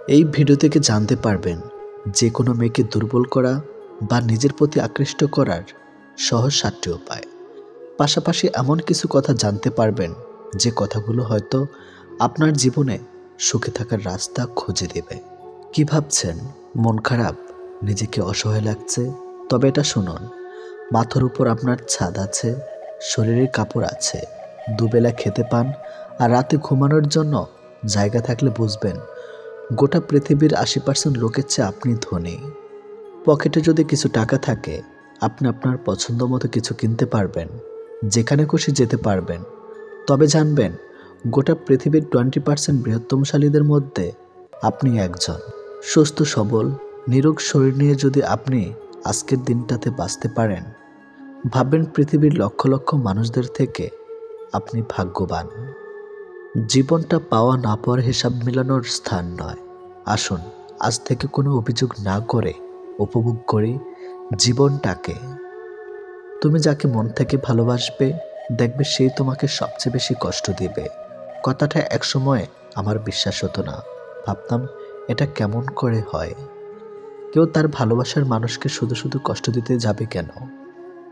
এই ভিডিও থেকে জানতে পারবেন যে কোনো মেয়েকে দুর্বল করা বা নিজের প্রতি আকৃষ্ট করার সহজ 7টি উপায়। পাশাপাশি এমন কিছু কথা জানতে পারবেন যে কথাগুলো হয়তো আপনার জীবনে সুখে থাকার রাস্তা খুঁজে দেবে। কি ভাবছেন? মন খারাপ, নিজেকে অসহায় লাগছে? তবে এটা শুনুন, মাথার উপর আপনার ছাদ আছে, শরীরের কাপড় আছে, দুবেলা খেতে পান আর রাতে ঘুমানোর জন্য জায়গা থাকলে বুঝবেন গোটা পৃথিবীর 80% লোকের চেয়ে আপনি ধনী। পকেটে যদি কিছু টাকা থাকে, আপনি আপনার পছন্দ মতো কিছু কিনতে পারবেন, যেখানে খুশি যেতে পারবেন। তবে জানবেন, গোটা পৃথিবীর 20% বৃহত্তমশালীদের মধ্যে আপনি একজন। সুস্থ সবল নিরোগ শরীর নিয়ে যদি আপনি আজকের দিনটাতে বাঁচতে পারেন, ভাববেন পৃথিবীর লক্ষ লক্ষ মানুষদের থেকে আপনি ভাগ্যবান। জীবনটা পাওয়া না পাওয়ার হিসাব মেলানোর স্থান নয়। আসুন আজ থেকে কোনো অভিযোগ না করে উপভোগ করি জীবনটাকে। তুমি যাকে মন থেকে ভালোবাসবে, দেখবে সেই তোমাকে সবচেয়ে বেশি কষ্ট দিবে। কথাটা একসময় আমার বিশ্বাস হতো না, ভাবতাম এটা কেমন করে হয়, কেউ তার ভালোবাসার মানুষকে শুধু শুধু কষ্ট দিতে যাবে কেন?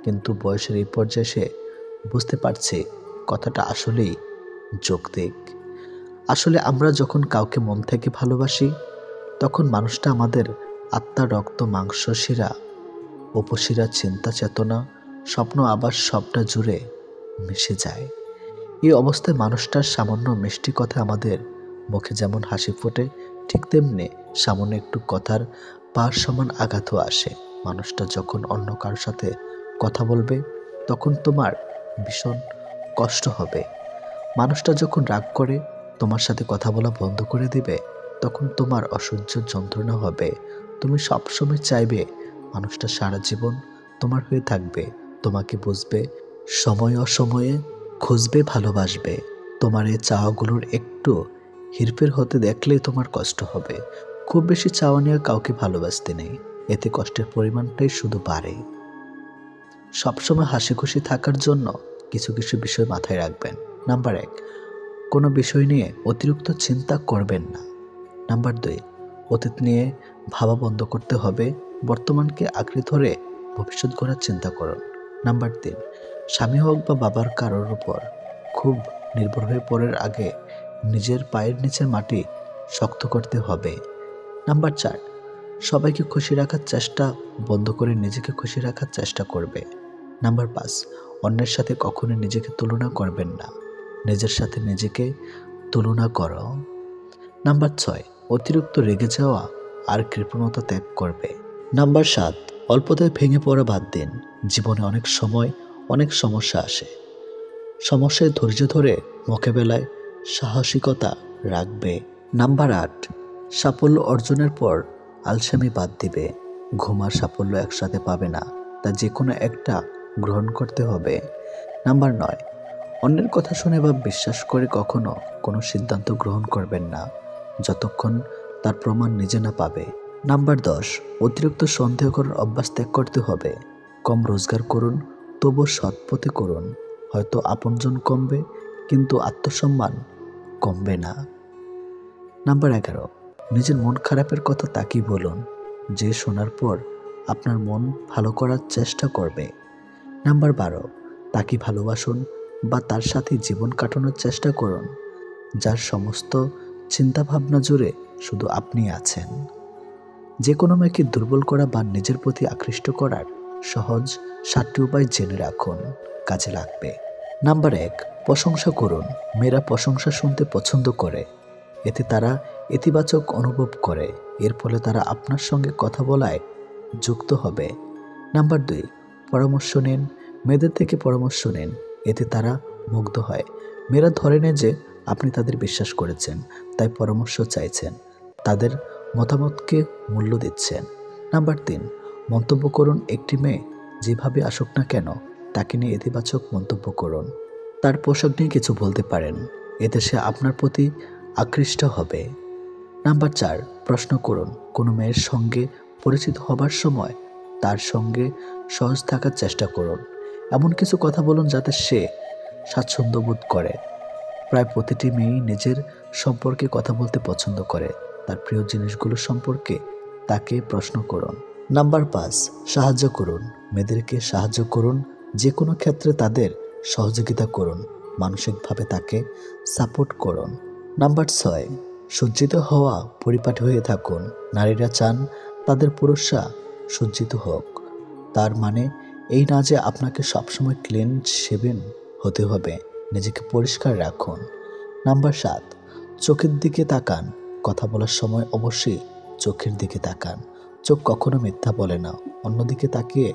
কিন্তু বয়সের এই পর্যায়ে এসে বুঝতে পারছি কথাটা আসলেই যৌক্তিক। আসলে আমরা যখন কাউকে মন থেকে ভালোবাসি, তখন মানুষটা আমাদের আত্মা, রক্ত, মাংস, শিরা, উপশিরা, চিন্তা, চেতনা, স্বপ্ন, আবার সবটা জুড়ে মিশে যায়। এই অবস্থায় মানুষটার সামান্য মিষ্টি কথা আমাদের মুখে যেমন হাসি ফোটে, ঠিক তেমনি সামান্য একটু কথার পার সমান আঘাতও আসে। মানুষটা যখন অন্য কারোর সাথে কথা বলবে, তখন তোমার ভীষণ কষ্ট হবে। মানুষটা যখন রাগ করে তোমার সাথে কথা বলা বন্ধ করে দিবে, তখন তোমার অসহ্য যন্ত্রণা হবে। তুমি সবসময় চাইবে মানুষটা সারা জীবন তোমার হয়ে থাকবে, তোমাকে বুঝবে, সময় অসময়ে খুঁজবে, ভালোবাসবে। তোমার এই চাওয়াগুলোর একটু হেরফের হতে দেখলেই তোমার কষ্ট হবে। খুব বেশি চাওয়া নিয়ে কাউকে ভালোবাসতে নেই, এতে কষ্টের পরিমাণটাই শুধু বাড়ে। সবসময় হাসি খুশি থাকার জন্য কিছু কিছু বিষয় মাথায় রাখবেন। নাম্বার 1, কোনো বিষয় নিয়ে অতিরিক্ত চিন্তা করবেন না। নাম্বার 2, অতীত নিয়ে ভাবা বন্ধ করতে হবে, বর্তমানকে আঁকড়ে ধরে ভবিষ্যৎ গড়ার চিন্তা করুন। নাম্বার 3, স্বামী হোক বা বাবার কারোর উপর খুব নির্ভর হয়ে পড়ার আগে নিজের পায়ের নিচের মাটি শক্ত করতে হবে। নাম্বার 4, সবাইকে খুশি রাখার চেষ্টা বন্ধ করে নিজেকে খুশি রাখার চেষ্টা করবে। নাম্বার 5, অন্যের সাথে কখনো নিজেকে তুলনা করবেন না, নিজের সাথে নিজেকে তুলনা করো। নাম্বার 6, অতিরিক্ত রেগে যাওয়া আর কৃপণতা ত্যাগ করবে। নাম্বার 7, অল্পতায় ভেঙে পড়া বাদ দিন। জীবনে অনেক সময় অনেক সমস্যা আসে, সমস্যায় ধৈর্য ধরে মোকাবেলায় সাহসিকতা রাখবে। নাম্বার 8, সাফল্য অর্জনের পর আলসেমি বাদ দিবে। ঘুম আর সাফল্য একসাথে পাবে না, তা যে কোনো একটা গ্রহণ করতে হবে। নাম্বার 9, অন্যের কথা শুনে বা বিশ্বাস করে কখনো কোনো সিদ্ধান্ত গ্রহণ করবেন না, যতক্ষণ তার প্রমাণ নিজে না পাবে। নাম্বার 10, অতিরিক্ত সন্দেহ করার অভ্যাস ত্যাগ করতে হবে। কম রোজগার করুন, তবু সৎ পথে করুন। হয়তো আপনজন কমবে, কিন্তু আত্মসম্মান কমবে না। নাম্বার 11, নিজের মন খারাপের কথা তাকেই বলুন, যে শোনার পর আপনার মন ভালো করার চেষ্টা করবে। নাম্বার 12, তাকে ভালোবাসুন বা তার সাথে জীবন কাটানোর চেষ্টা করুন, যার সমস্ত চিন্তাভাবনা জুড়ে শুধু আপনি আছেন। যে কোনো মেয়েকে দুর্বল করা বা নিজের প্রতি আকৃষ্ট করার সহজ 7টি উপায় জেনে রাখুন, কাজে লাগবে। নাম্বার 1, প্রশংসা করুন। মেয়েরা প্রশংসা শুনতে পছন্দ করে, এতে তারা ইতিবাচক অনুভব করে, এর ফলে তারা আপনার সঙ্গে কথা বলায় যুক্ত হবে। নাম্বার 2, পরামর্শ নিন। মেয়েদের থেকে পরামর্শ নিন, এতে তারা মুগ্ধ হয়। মেয়েরা ধরে নেয় যে আপনি তাদের বিশ্বাস করেছেন, তাই পরামর্শ চাইছেন, তাদের মতামতকে মূল্য দিচ্ছেন। নাম্বার 3, মন্তব্য করুন। একটি মেয়ে যেভাবে আসুক না কেন, তাকে নিয়ে ইতিবাচক মন্তব্য করুন। তার পোশাক নিয়ে কিছু বলতে পারেন, এতে সে আপনার প্রতি আকৃষ্ট হবে। নাম্বার 4, প্রশ্ন করুন। কোনো মেয়ের সঙ্গে পরিচিত হবার সময় তার সঙ্গে সহজ থাকার চেষ্টা করুন। এমন কিছু কথা বলুন যাতে সে স্বাচ্ছন্দ্য বোধ করে। প্রায় প্রতিটি মেয়েই নিজের সম্পর্কে কথা বলতে পছন্দ করে, তার প্রিয় জিনিসগুলো সম্পর্কে তাকে প্রশ্ন করুন। নাম্বার 5, সাহায্য করুন। মেয়েদেরকে সাহায্য করুন, যে কোনো ক্ষেত্রে তাদের সহযোগিতা করুন, মানসিকভাবে তাকে সাপোর্ট করুন। নাম্বার 6, সজ্জিত হওয়া পরিপাটি হয়ে থাকুন। নারীরা চান তাদের পুরুষরা সজ্জিত হোক। তার মানে এই না যে আপনাকে সবসময় ক্লিন শেভেন হতে হবে, নিজেকে পরিষ্কার রাখুন। নাম্বার 7, চোখের দিকে তাকান। কথা বলার সময় অবশ্যই চোখের দিকে তাকান। চোখ কখনো মিথ্যা বলে না। অন্যদিকে তাকিয়ে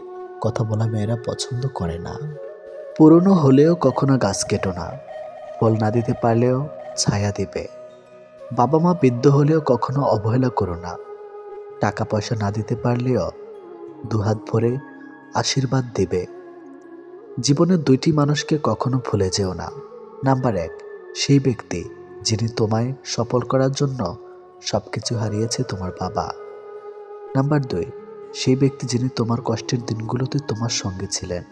কথা বলা মেয়েরা পছন্দ করে না। পুরনো হলেও কখনো গাছ কেটো না। ফল না দিতে পারলেও ছায়া দিবে। বাবা মা বৃদ্ধ হলেও কখনো অবহেলা করো না। টাকা পয়সা না দিতে পারলেও দুহাত ভরে আশীর্বাদ দিবে। জীবনের 2টি মানুষকে কখনো ভুলে যেও না। নাম্বার 1, সেই ব্যক্তি যিনি তোমায় সফল করার জন্য সবকিছু হারিয়েছে, তোমার বাবা। নাম্বার 2, সেই ব্যক্তি যিনি তোমার কষ্টের দিনগুলোতে তোমার সঙ্গে ছিলেন,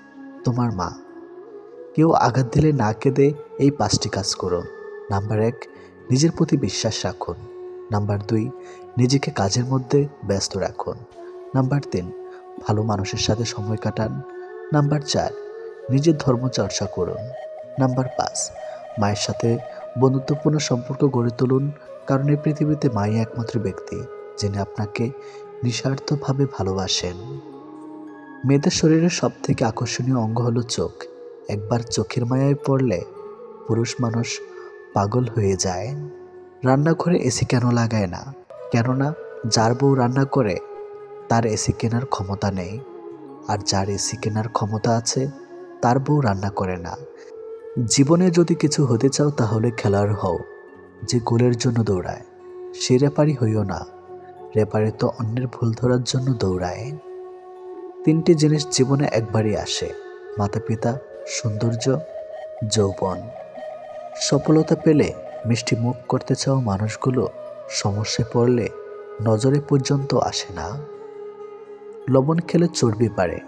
তোমার মা। কেউ আঘাত দিলে না কেঁদে এই 5টি কাজ করুন। নাম্বার 1, নিজের প্রতি বিশ্বাস রাখুন। নাম্বার 2, নিজেকে কাজের মধ্যে ব্যস্ত রাখুন। নাম্বার 3, ভালো মানুষের সাথে সময় কাটান। নাম্বার 4, নিজের ধর্ম চর্চা করুন। নাম্বার 5, মায়ের সাথে বন্ধুত্বপূর্ণ সম্পর্ক গড়ে তুলুন, কারণ এই পৃথিবীতে মাই একমাত্র ব্যক্তি যিনি আপনাকে নিঃস্বার্থভাবে ভালোবাসেন। মেয়েদের শরীরের সবথেকে আকর্ষণীয় অঙ্গ হলো চোখ। একবার চোখের মায়ায় পড়লে পুরুষ মানুষ পাগল হয়ে যায়। রান্নাঘরে এসি কেন লাগায় না? কেননা যার বউ রান্না করে তার এসি কেনার ক্ষমতা নেই, আর যার এসি কেনার ক্ষমতা আছে তার বউ রান্না করে না। জীবনে যদি কিছু হতে চাও তাহলে খেলোয়াড় হও, যে গোলের জন্য দৌড়ায়। সে রেফারি হইও না, রেফারি তো অন্যের ভুল ধরার জন্য দৌড়ায়। 3টি জিনিস জীবনে একবারই আসে: মাতা পিতা, সৌন্দর্য, যৌবন। সফলতা পেলে মিষ্টি মুখ করতে চাও মানুষগুলো সমস্যায় পড়লে নজরে পর্যন্ত আসে না। লবণ খেলে চর্বি বাড়ে,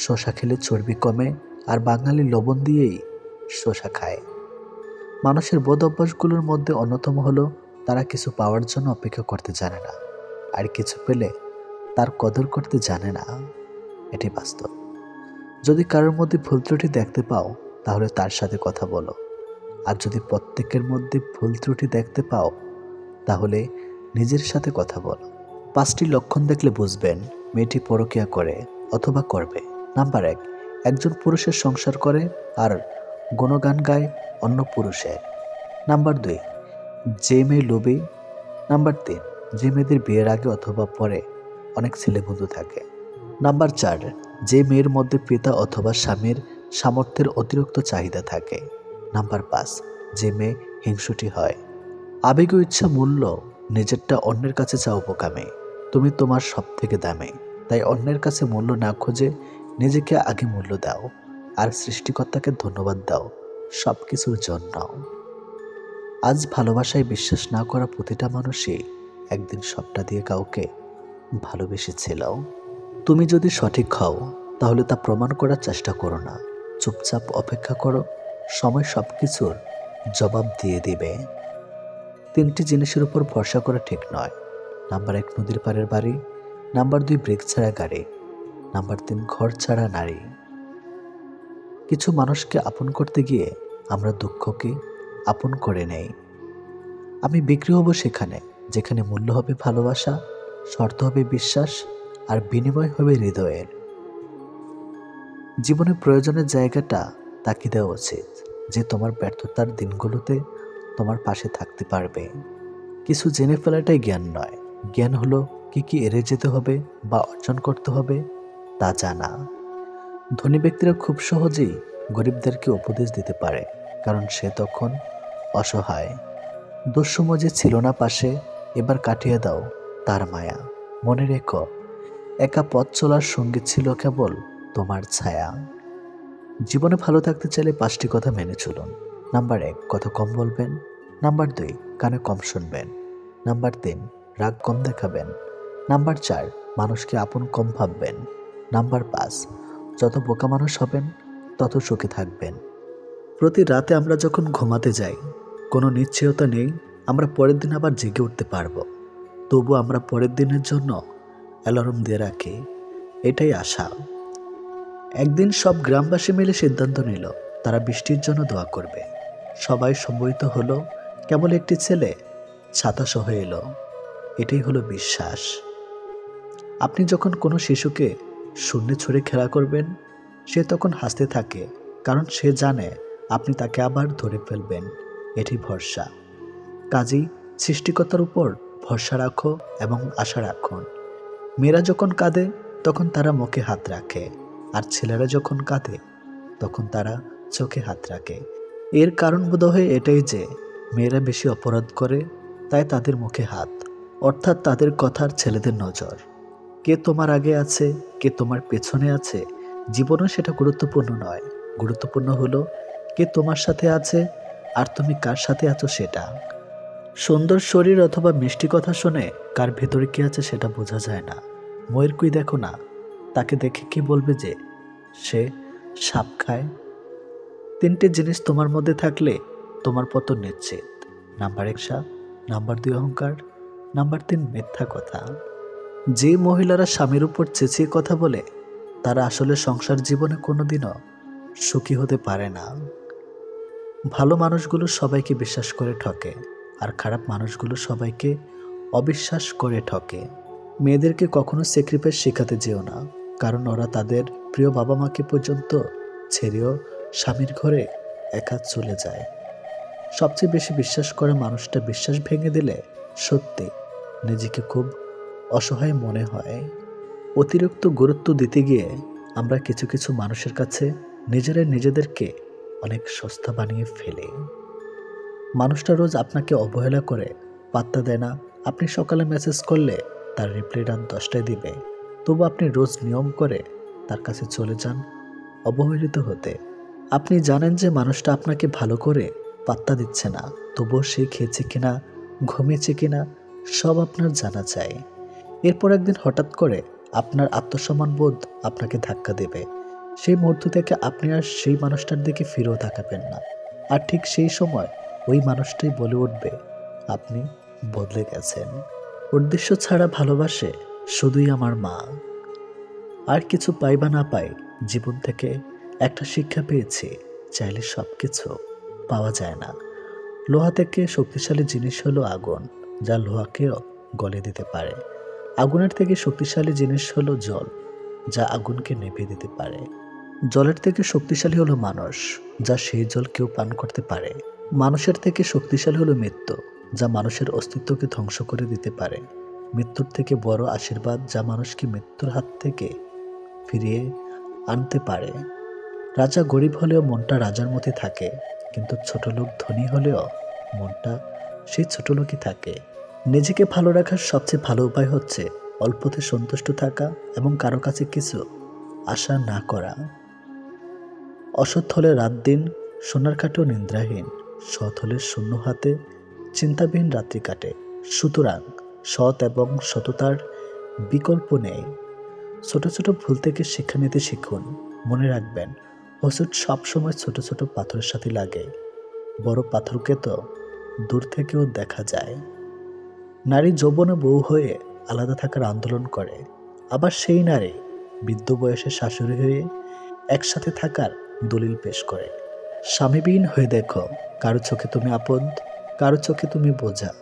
শসা খেলে চর্বি কমে, আর বাঙালি লবণ দিয়েই শসা খায়। মানুষের বদ অভ্যাসগুলোর মধ্যে অন্যতম হলো তারা কিছু পাওয়ার জন্য অপেক্ষা করতে জানে না, আর কিছু পেলে তার কদর করতে জানে না। এটি বাস্তব। যদি কারোর মধ্যে ভুল ত্রুটি দেখতে পাও তাহলে তার সাথে কথা বলো, আর যদি প্রত্যেকের মধ্যে ভুল ত্রুটি দেখতে পাও তাহলে নিজের সাথে কথা বলো। 5টি লক্ষণ দেখলে বুঝবেন মেয়েটি পরকীয়া করে অথবা করবে। নাম্বার 1, একজন পুরুষের সংসার করে আর গুণগান গায় অন্য পুরুষের। নাম্বার 2, যে মেয়ে লোভী। নাম্বার 3, যে মেয়েদের বিয়ের আগে অথবা পরে অনেক ছেলে বন্ধু থাকে। নাম্বার 4, যে মেয়ের মধ্যে পিতা অথবা স্বামীর সামর্থ্যের অতিরিক্ত চাহিদা থাকে। নাম্বার 5, যে মেয়ে হিংসুটি হয়। আবেগ ও ইচ্ছা মূল্য নিজেরটা অন্যের কাছে চাও বোকামে। তুমি তোমার সব থেকে দামি, তাই অন্যের কাছে মূল্য না খুঁজে নিজেকে আগে মূল্য দাও, আর সৃষ্টিকর্তাকে ধন্যবাদ দাও সব কিছুর জন্য। আজ ভালোবাসায় বিশ্বাস না করা প্রতিটা মানুষই একদিন সবটা দিয়ে কাউকে ভালোবেসেছিল। তুমি যদি সঠিক হও তাহলে তা প্রমাণ করার চেষ্টা করো না, চুপচাপ অপেক্ষা করো, সময় সব কিছুর জবাব দিয়ে দিবে। 3টি জিনিসের উপর ভরসা করা ঠিক নয়। নাম্বার 1, নদীর পাড়ের বাড়ি। নাম্বার 2, ব্রেক ছাড়া গাড়ি। নাম্বার 3, ঘর ছাড়া নারী। কিছু মানুষকে আপন করতে গিয়ে আমরা দুঃখকে আপন করে নেই। আমি বিক্রি হব সেখানে যেখানে মূল্য হবে ভালোবাসা, শর্ত হবে বিশ্বাস, আর বিনিময় হবে হৃদয়ের। জীবনে প্রয়োজনের জায়গাটা তাকিয়ে দেওয়া উচিত, যে তোমার ব্যর্থতার দিনগুলোতে তোমার পাশে থাকতে পারবে। কিছু জেনে ফেলাটাই জ্ঞান নয়, জ্ঞান হলো কি কি এড়িয়ে যেতে হবে বা অর্জন করতে হবে তা জানা। ধনী ব্যক্তিরা খুব সহজেই গরিবদেরকে উপদেশ দিতে পারে, কারণ সে তখন অসহায়। দুঃসময় যে ছিল না পাশে, এবার কাটিয়ে দাও তার মায়া। মনে রেখো, একা পথ চলার সঙ্গী ছিল কেবল তোমার ছায়া। জীবনে ভালো থাকতে চাইলে 5টি কথা মেনে চলুন। নাম্বার 1, কথা কম বলবেন। নাম্বার 2, কানে কম শুনবেন। নাম্বার 3, রাগ কম দেখাবেন। নাম্বার 4, মানুষকে আপন কম ভাববেন। নাম্বার 5, যত বোকা মানুষ হবেন তত সুখে থাকবেন। প্রতি রাতে আমরা যখন ঘুমাতে যাই কোনো নিশ্চয়তা নেই আমরা পরের দিন আবার জেগে উঠতে পারবো। তবু আমরা পরের দিনের জন্য অ্যালার্ম দিয়ে রাখি, এটাই আশা। একদিন সব গ্রামবাসী মিলে সিদ্ধান্ত নিল তারা বৃষ্টির জন্য দোয়া করবে। সবাই সম্মিলিত হলো, কেবল একটি ছেলে ছাতা সহ এলো। এটাই হলো বিশ্বাস। আপনি যখন কোনো শিশুকে শূন্যে ছুঁড়ে খেলা করবেন, সে তখন হাসতে থাকে, কারণ সে জানে আপনি তাকে আবার ধরে ফেলবেন। এটি ভরসা। কাজেই সৃষ্টিকর্তার উপর ভরসা রাখো এবং আশা রাখুন। মেয়েরা যখন কাঁদে তখন তারা মুখে হাত রাখে, আর ছেলেরা যখন কাঁদে তখন তারা চোখে হাত রাখে। এর কারণ বোধহয় এটাই যে মেয়েরা বেশি অপরাধ করে, তাই তাদের মুখে হাত, অর্থাৎ তাদের কথার ছেলেদের নজর। কে তোমার আগে আছে, কে তোমার পেছনে আছে, জীবনে সেটা গুরুত্বপূর্ণ নয়। গুরুত্বপূর্ণ হলো কে তোমার সাথে আছে আর তুমি কার সাথে আছো সেটা। সুন্দর শরীর অথবা মিষ্টি কথা শুনে কার ভেতরে কি আছে সেটা বোঝা যায় না। ময়ূরকুই দেখো না, তাকে দেখে কি বলবে যে সে সাপ খায়? তিনটে জিনিস তোমার মধ্যে থাকলে তোমার পতন নিশ্চিত। নাম্বার 1 সাপ, নাম্বার 2 অহংকার, নাম্বার 3 মিথ্যা কথা। যে মহিলারা স্বামীর উপর চেঁচিয়ে কথা বলে তারা আসলে সংসার জীবনে কোনোদিনও সুখী হতে পারে না। ভালো মানুষগুলো সবাইকে বিশ্বাস করে ঠকে, আর খারাপ মানুষগুলো সবাইকে অবিশ্বাস করে ঠকে। মেয়েদেরকে কখনো স্যাক্রিফাইস শেখাতে যেও না, কারণ ওরা তাদের প্রিয় বাবা মাকে পর্যন্ত ছেড়েও স্বামীর ঘরে একা চলে যায়। সবচেয়ে বেশি বিশ্বাস করা মানুষটা বিশ্বাস ভেঙে দিলে সত্যি নিজেকে খুব অসহায় মনে হয়। অতিরিক্ত গুরুত্ব দিতে গিয়ে আমরা কিছু কিছু মানুষের কাছে নিজেরাই নিজেদেরকে অনেক সস্তা বানিয়ে ফেলি। মানুষটা রোজ আপনাকে অবহেলা করে, পাত্তা দেয় না। আপনি সকালে মেসেজ করলে তার রিপ্লাই রাত 10টায় দিবে, তবু আপনি রোজ নিয়ম করে তার কাছে চলে যান অবহেলিত হতে। আপনি জানেন যে মানুষটা আপনাকে ভালো করে পাত্তা দিচ্ছে না, তবুও সে খেয়েছে কিনা, ঘুমিয়েছে কিনা সব আপনার জানা চাই। এরপর একদিন হঠাৎ করে আপনার আত্মসম্মান বোধ আপনাকে ধাক্কা দেবে। সেই মুহূর্ত থেকে আপনি আর সেই মানুষটার দিকে ফিরেও তাকাবেন না। আর ঠিক সেই সময় ওই মানুষটাই বলে উঠবে আপনি বদলে গেছেন। উদ্দেশ্য ছাড়া ভালোবাসে শুধুই আমার মা। আর কিছু পাই বা না পাই, জীবন থেকে একটা শিক্ষা পেয়েছি, চাইলে সব কিছু পাওয়া যায় না। লোহা থেকে শক্তিশালী জিনিস হলো আগুন, যা লোহাকেও গলে দিতে পারে। আগুনের থেকে শক্তিশালী জিনিস হলো জল, যা আগুনকে নিভিয়ে দিতে পারে। জলের থেকে শক্তিশালী হলো মানুষ, যা সেই জল কেউ পান করতে পারে। মানুষের থেকে শক্তিশালী হলো মৃত্যু, যা মানুষের অস্তিত্বকে ধ্বংস করে দিতে পারে। মৃত্যুর থেকে বড় আশীর্বাদ, যা মানুষকে মৃত্যুর হাত থেকে ফিরিয়ে আনতে পারে। রাজা গরিব হলেও মনটা রাজার মধ্যে থাকে, কিন্তু ছোট লোক ধনী হলেও মনটা সেই ছোট লোকই থাকে। নিজেকে ভালো রাখার সবচেয়ে ভালো উপায় হচ্ছে অল্পতে সন্তুষ্ট থাকা এবং কারো কাছে কিছু আশা না করা। অসৎ হলে রাত দিন সোনার কাটেও নিদ্রাহীন, সৎ হলে শূন্য হাতে চিন্তাবিহীন রাত্রি কাটে। সুতরাং সৎ এবং সততার বিকল্প নেই। ছোট ছোট ভুল থেকে শিক্ষা নিতে শিখুন। মনে রাখবেন, হোঁচট সবসময় ছোট ছোট পাথরের সাথে লাগে, বড় পাথরকে তো দূর থেকেও দেখা যায়। নারী যৌবনে বউ হয়ে আলাদা থাকার আন্দোলন করে, আবার সেই নারী বৃদ্ধ বয়সে শাশুড়ি হয়ে একসাথে থাকার দলিল পেশ করে। স্বামীবিহীন হয়ে দেখো, কারো চোখে তুমি আপদ, কারো চোখে তুমি বোঝা,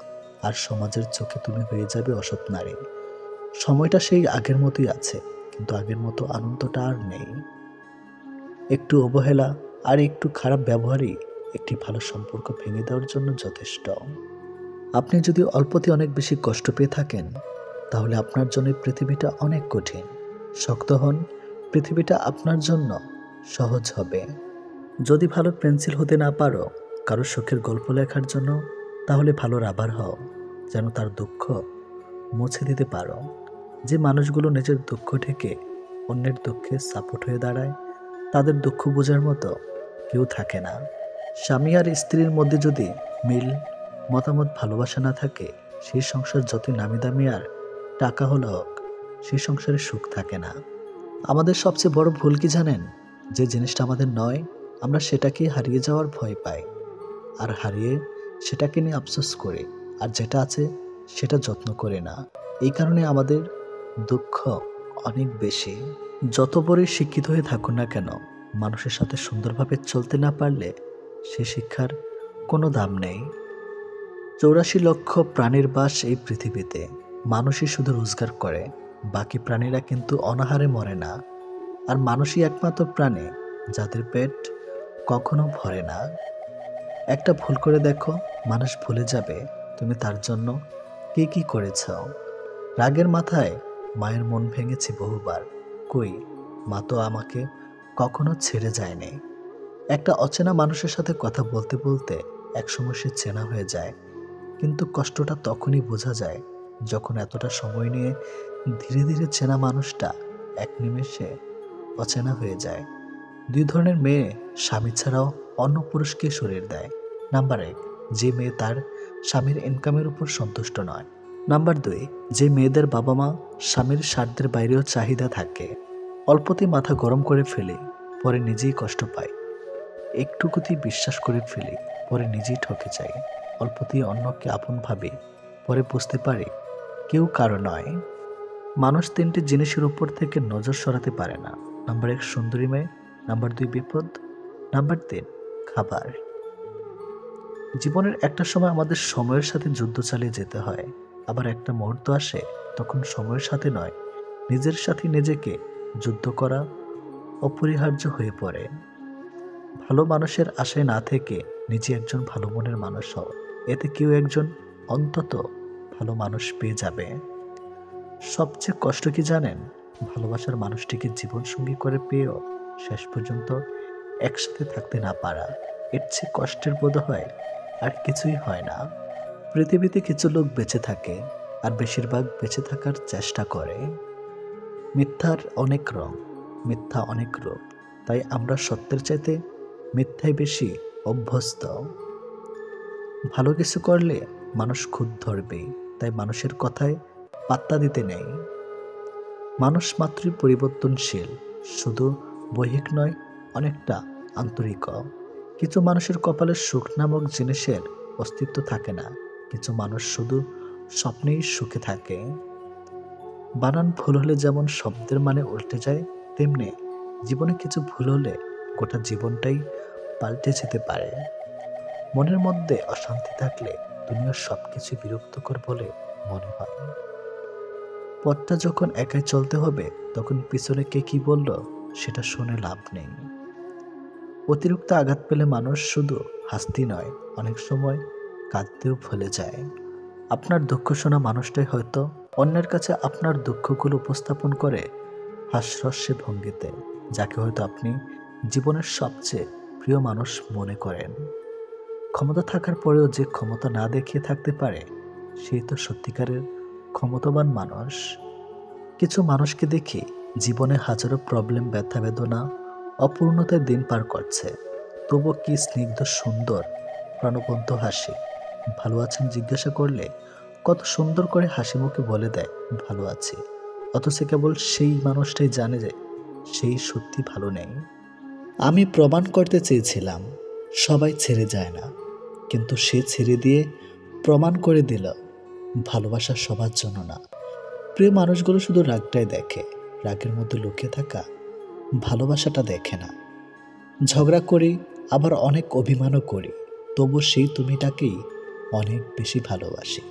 আর সমাজের চোখে তুমি হয়ে যাবে অসৎ নারী। সময়টা সেই আগের মতোই আছে, কিন্তু আগের মতো আনন্দটা আর নেই। একটু অবহেলা আর একটু খারাপ ব্যবহারই একটি ভালো সম্পর্ক ভেঙে দেওয়ার জন্য যথেষ্ট। আপনি যদি অল্পতে অনেক বেশি কষ্ট পেয়ে থাকেন, তাহলে আপনার জন্য পৃথিবীটা অনেক কঠিন। শক্ত হন, পৃথিবীটা আপনার জন্য সহজ হবে। যদি ভালো পেন্সিল হতে না পারো কারো সুখের গল্প লেখার জন্য, তাহলে ভালো রাবার হও, যেন তার দুঃখ মুছে দিতে পারো। যে মানুষগুলো নিজের দুঃখ ঢেকে অন্যের দুঃখে সাপোর্ট হয়ে দাঁড়ায়, তাদের দুঃখ বোঝার মতো কেউ থাকে না। স্বামী আর স্ত্রীর মধ্যে যদি মিল, মতামত, ভালোবাসা না থাকে, সেই সংসার যতই নামি দামি আর টাকা হলো হোক, সেই সংসারে সুখ থাকে না। আমাদের সবচেয়ে বড় ভুল কি জানেন? যে জিনিসটা আমাদের নয়, আমরা সেটাকে হারিয়ে যাওয়ার ভয় পাই, আর হারিয়ে সেটাকে নিয়ে আফসোস করি। আর যেটা আছে সেটা যত্ন করি না। এই কারণে আমাদের দুঃখ অনেক বেশি। যত বড়ই শিক্ষিত হয়ে থাকুন না কেন, মানুষের সাথে সুন্দরভাবে চলতে না পারলে সে শিক্ষার কোনো দাম নেই। 84 লক্ষ প্রাণীর বাস এই পৃথিবীতে। মানুষই শুধু রোজগার করে, বাকি প্রাণীরা কিন্তু অনাহারে মরে না। আর মানুষই একমাত্র প্রাণী যাদের পেট কখনো ভরে না। একটা ভুল করে দেখো, মানুষ ভুলে যাবে তুমি তার জন্য কি কি করেছ। রাগের মাথায় মায়ের মন ভেঙেছে বহুবার, কই মা তো আমাকে কখনো ছেড়ে যায়নি। একটা অচেনা মানুষের সাথে কথা বলতে বলতে একসময় সে চেনা হয়ে যায়, কিন্তু কষ্টটা তখনই বোঝা যায় যখন এতটা সময় নিয়ে ধীরে ধীরে চেনা মানুষটা এক নিমেষে অচেনা হয়ে যায়। 2 ধরনের মেয়ে স্বামী ছাড়াও অন্য পুরুষকে শরীর দেয়। নাম্বার 1, যে মেয়ে তার স্বামীর ইনকামের উপর সন্তুষ্ট নয়। নাম্বার 2, যে মেয়েদের বাবা মা স্বামীর স্বার্থের বাইরেও চাহিদা থাকে। অল্পতেই মাথা গরম করে ফেলে, পরে নিজেই কষ্ট পায়। একটুকুতেই বিশ্বাস করে ফেলে, পরে নিজেই ঠকে যায়। অল্পতেই অন্যকে আপন ভাবে, পরে বুঝতে পারে কেউ কারো নয়। মানুষ 3টি জিনিসের উপর থেকে নজর সরাতে পারে না। নাম্বার 1 সুন্দরী মেয়ে, নাম্বার 2 বিপদ, নাম্বার 3 খাবার। জীবনের একটা সময় আমাদের সময়ের সাথে যুদ্ধ চালিয়ে যেতে হয়, আবার একটা মুহূর্ত আসে তখন সময়ের সাথে নয়, নিজের সাথে নিজেকে যুদ্ধ করা অপরিহার্য হয়ে পড়ে। ভালো মানুষের আশায় না থেকে নিজে একজন ভালো মনের মানুষ হও, এতে কেউ একজন অন্তত ভালো মানুষ পেয়ে যাবে। সবচেয়ে কষ্ট কি জানেন? ভালোবাসার মানুষটিকে জীবনসঙ্গী করে পেয়েও শেষ পর্যন্ত একসাথে থাকতে না পারা। এর চেয়ে কষ্টের বোধ হয় আর কিছুই হয় না। পৃথিবীতে কিছু লোক বেঁচে থাকে, আর বেশিরভাগ বেঁচে থাকার চেষ্টা করে। মিথ্যার অনেক রং, মিথ্যা অনেক রূপ, তাই আমরা সত্যের চাইতে মিথ্যায় বেশি অভ্যস্ত। ভালো কিছু করলে মানুষ খুদ ধরবে, তাই মানুষের কথায় পাত্তা দিতে নেই। মানুষ মাত্রই পরিবর্তনশীল, শুধু বৈহিক নয়, অনেকটা আন্তরিক। কিছু মানুষের কপালে সুখ নামক জিনিসের অস্তিত্ব থাকে না, কিছু মানুষ শুধু স্বপ্নেই সুখে থাকে। বানান ভুল হলে যেমন শব্দের মানে উল্টে যায়, তেমনি জীবনে কিছু ভুল হলে গোটা জীবনটাই পাল্টে যেতে পারে। মনের মধ্যে অশান্তি থাকলে দুনিয়ার সবকিছু বিরক্তকর বলে মনে হয়। পথটা যখন একাই চলতে হবে, তখন পিছনে কে কি বলল সেটা শুনে লাভ নেই। অতিরিক্ত আঘাত পেলে মানুষ শুধু হাসতেই নয়, অনেক সময় কাঁদতেও ভুলে যায়। আপনার দুঃখ শোনা মানুষটাই হয়তো অন্যের কাছে আপনার দুঃখগুলো উপস্থাপন করে হাস্যরস্যে ভঙ্গিতে, যাকে হয়তো আপনি জীবনের সবচেয়ে প্রিয় মানুষ মনে করেন। ক্ষমতা থাকার পরেও যে ক্ষমতা না দেখিয়ে থাকতে পারে, সেই তো সত্যিকারের ক্ষমতাবান মানুষ। কিছু মানুষকে দেখি জীবনে হাজারো প্রবলেম, ব্যথা বেদনা, অপূর্ণতায় দিন পার করছে, তবু কি স্নিগ্ধ সুন্দর প্রাণবন্ত হাসি। ভালো আছেন জিজ্ঞাসা করলে কত সুন্দর করে হাসি মুখে বলে দেয় ভালো আছি, অথচ কেবল সেই মানুষটাই জানে যে সেই সত্যি ভালো নেই। আমি প্রমাণ করতে চেয়েছিলাম সবাই ছেড়ে যায় না, কিন্তু সে ছেড়ে দিয়ে প্রমাণ করে দিল ভালোবাসা সবার জন্য না। প্রিয় মানুষগুলো শুধু রাগটাই দেখে, রাগের মধ্যে লুকিয়ে থাকা ভালোবাসাটা দেখে না। ঝগড়া করি, আবার অনেক অভিমানও করি, তবু সেই তুমিটাকেই অনেক বেশি ভালোবাসি।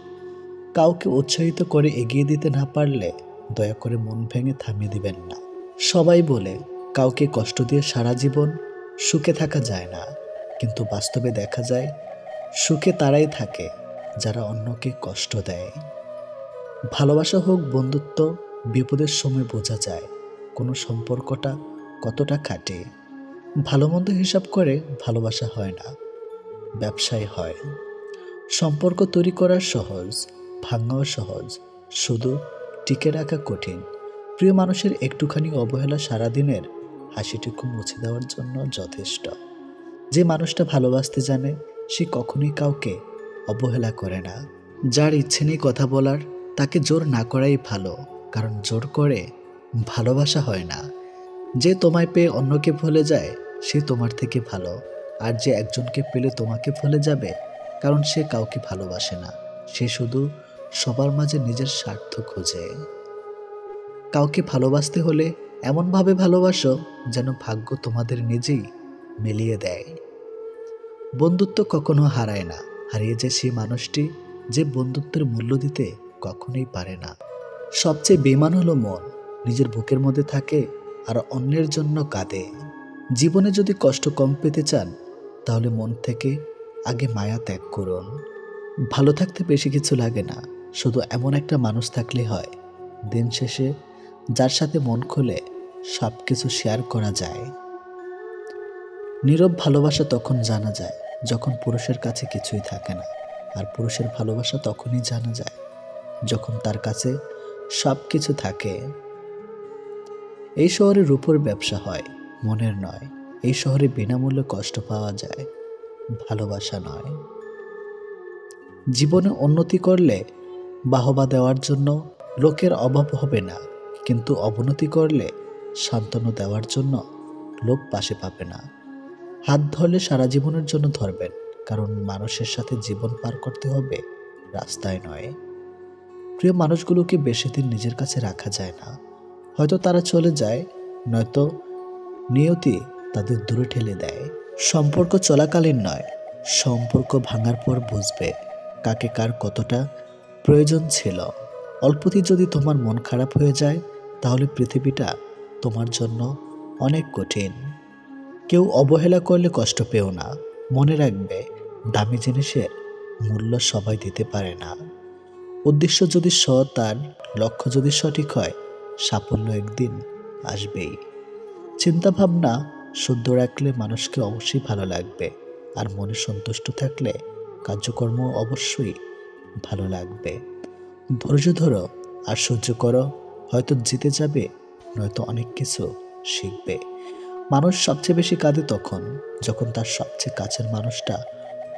কাউকে উৎসাহিত করে এগিয়ে দিতে না পারলে দয়া করে মন ভেঙে থামিয়ে দিবেন না। সবাই বলে কাউকে কষ্ট দিয়ে সারা জীবন সুখে থাকা যায় না, কিন্তু বাস্তবে দেখা যায় সুখে তারাই থাকে যারা অন্যকে কষ্ট দেয়। ভালোবাসা হোক বন্ধুত্ব, বিপদের সময় বোঝা যায় কোনো সম্পর্কটা কতটা খাটে। ভালো মন্দ হিসাব করে ভালোবাসা হয় না, ব্যবসায় হয়। সম্পর্ক তৈরি করা সহজ, ভাঙাও সহজ, শুধু টিকে রাখা কঠিন। প্রিয় মানুষের একটুখানি অবহেলা সারাদিনের হাসিটুকু মুছে দেওয়ার জন্য যথেষ্ট। যে মানুষটা ভালোবাসতে জানে সে কখনোই কাউকে অবহেলা করে না। যার ইচ্ছে নেই কথা বলার, তাকে জোর না করাই ভালো, কারণ জোর করে ভালোবাসা হয় না। যে তোমায় পেয়ে অন্যকে ভুলে যায় সে তোমার থেকে ভালো, আর যে একজনকে পেলে তোমাকে ভুলে যাবে কারণ সে কাউকে ভালোবাসে না, সে শুধু সবার মাঝে নিজের স্বার্থ খোঁজে। কাউকে ভালোবাসতে হলে এমনভাবে ভালোবাসো যেন ভাগ্য তোমাদের নিজেই মিলিয়ে দেয়। বন্ধুত্ব কখনো হারায় না, হারিয়ে যায় সেই মানুষটি যে বন্ধুত্বের মূল্য দিতে কখনোই পারে না। সবচেয়ে বেঈমান হলো মন, নিজের বুকের মধ্যে থাকে আর অন্যের জন্য কাঁদে। জীবনে যদি কষ্ট কম পেতে চান তাহলে মন থেকে আগে মায়া ত্যাগ করুন। ভালো থাকতে বেশি কিছু লাগে না, শুধু এমন একটা মানুষ থাকলে হয় দিন শেষে যার সাথে মন খুলে সব কিছু শেয়ার করা যায়। নীরব ভালোবাসা তখন জানা যায় যখন পুরুষের কাছে কিছুই থাকে না, আর পুরুষের ভালোবাসা তখনই জানা যায় যখন তার কাছে সব কিছু থাকে। এই শহরে রূপোর ব্যবসা হয়, মনের নয়। এই শহরে বিনামূল্যে কষ্ট পাওয়া যায়, ভালোবাসা নয়। জীবনে উন্নতি করলে বাহবা দেওয়ার জন্য লোকের অভাব হবে না, কিন্তু অবনতি করলে সান্ত্বনা দেওয়ার জন্য লোক পাশে পাবে না। হাত ধরলে সারা জীবনের জন্য ধরবেন, কারণ মানুষের সাথে জীবন পার করতে হবে, রাস্তায় নয়। প্রিয় মানুষগুলোকে বেশি দিন নিজের কাছে রাখা যায় না, হয়তো তারা চলে যায়, নয়তো নিয়তি তাদের দূরে ঠেলে দেয়। সম্পর্ক চলাকালীন নয়, সম্পর্ক ভাঙার পর বুঝবে কাকে কার কতটা প্রয়োজন ছিল। অল্পতেই যদি তোমার মন খারাপ হয়ে যায় তাহলে পৃথিবীটা তোমার জন্য অনেক কঠিন। কেউ অবহেলা করলে কষ্ট পেও না, মনে রাখবে দামি জিনিসের মূল্য সবাই দিতে পারে না। উদ্দেশ্য যদি সৎ আর লক্ষ্য যদি সঠিক হয়, সাফল্য একদিন আসবেই। চিন্তা ভাবনা শুদ্ধ রাখলে মানুষকে অবশ্যই ভালো লাগবে, আর মনে সন্তুষ্ট থাকলে কার্যকর্ম অবশ্যই ভালো লাগবে। ধৈর্য ধরো আর সহ্য করো, হয়তো জিতে যাবে, নয়তো অনেক কিছু শিখবে। মানুষ সবচেয়ে বেশি কাঁদে তখন যখন তার সবচেয়ে কাছের মানুষটা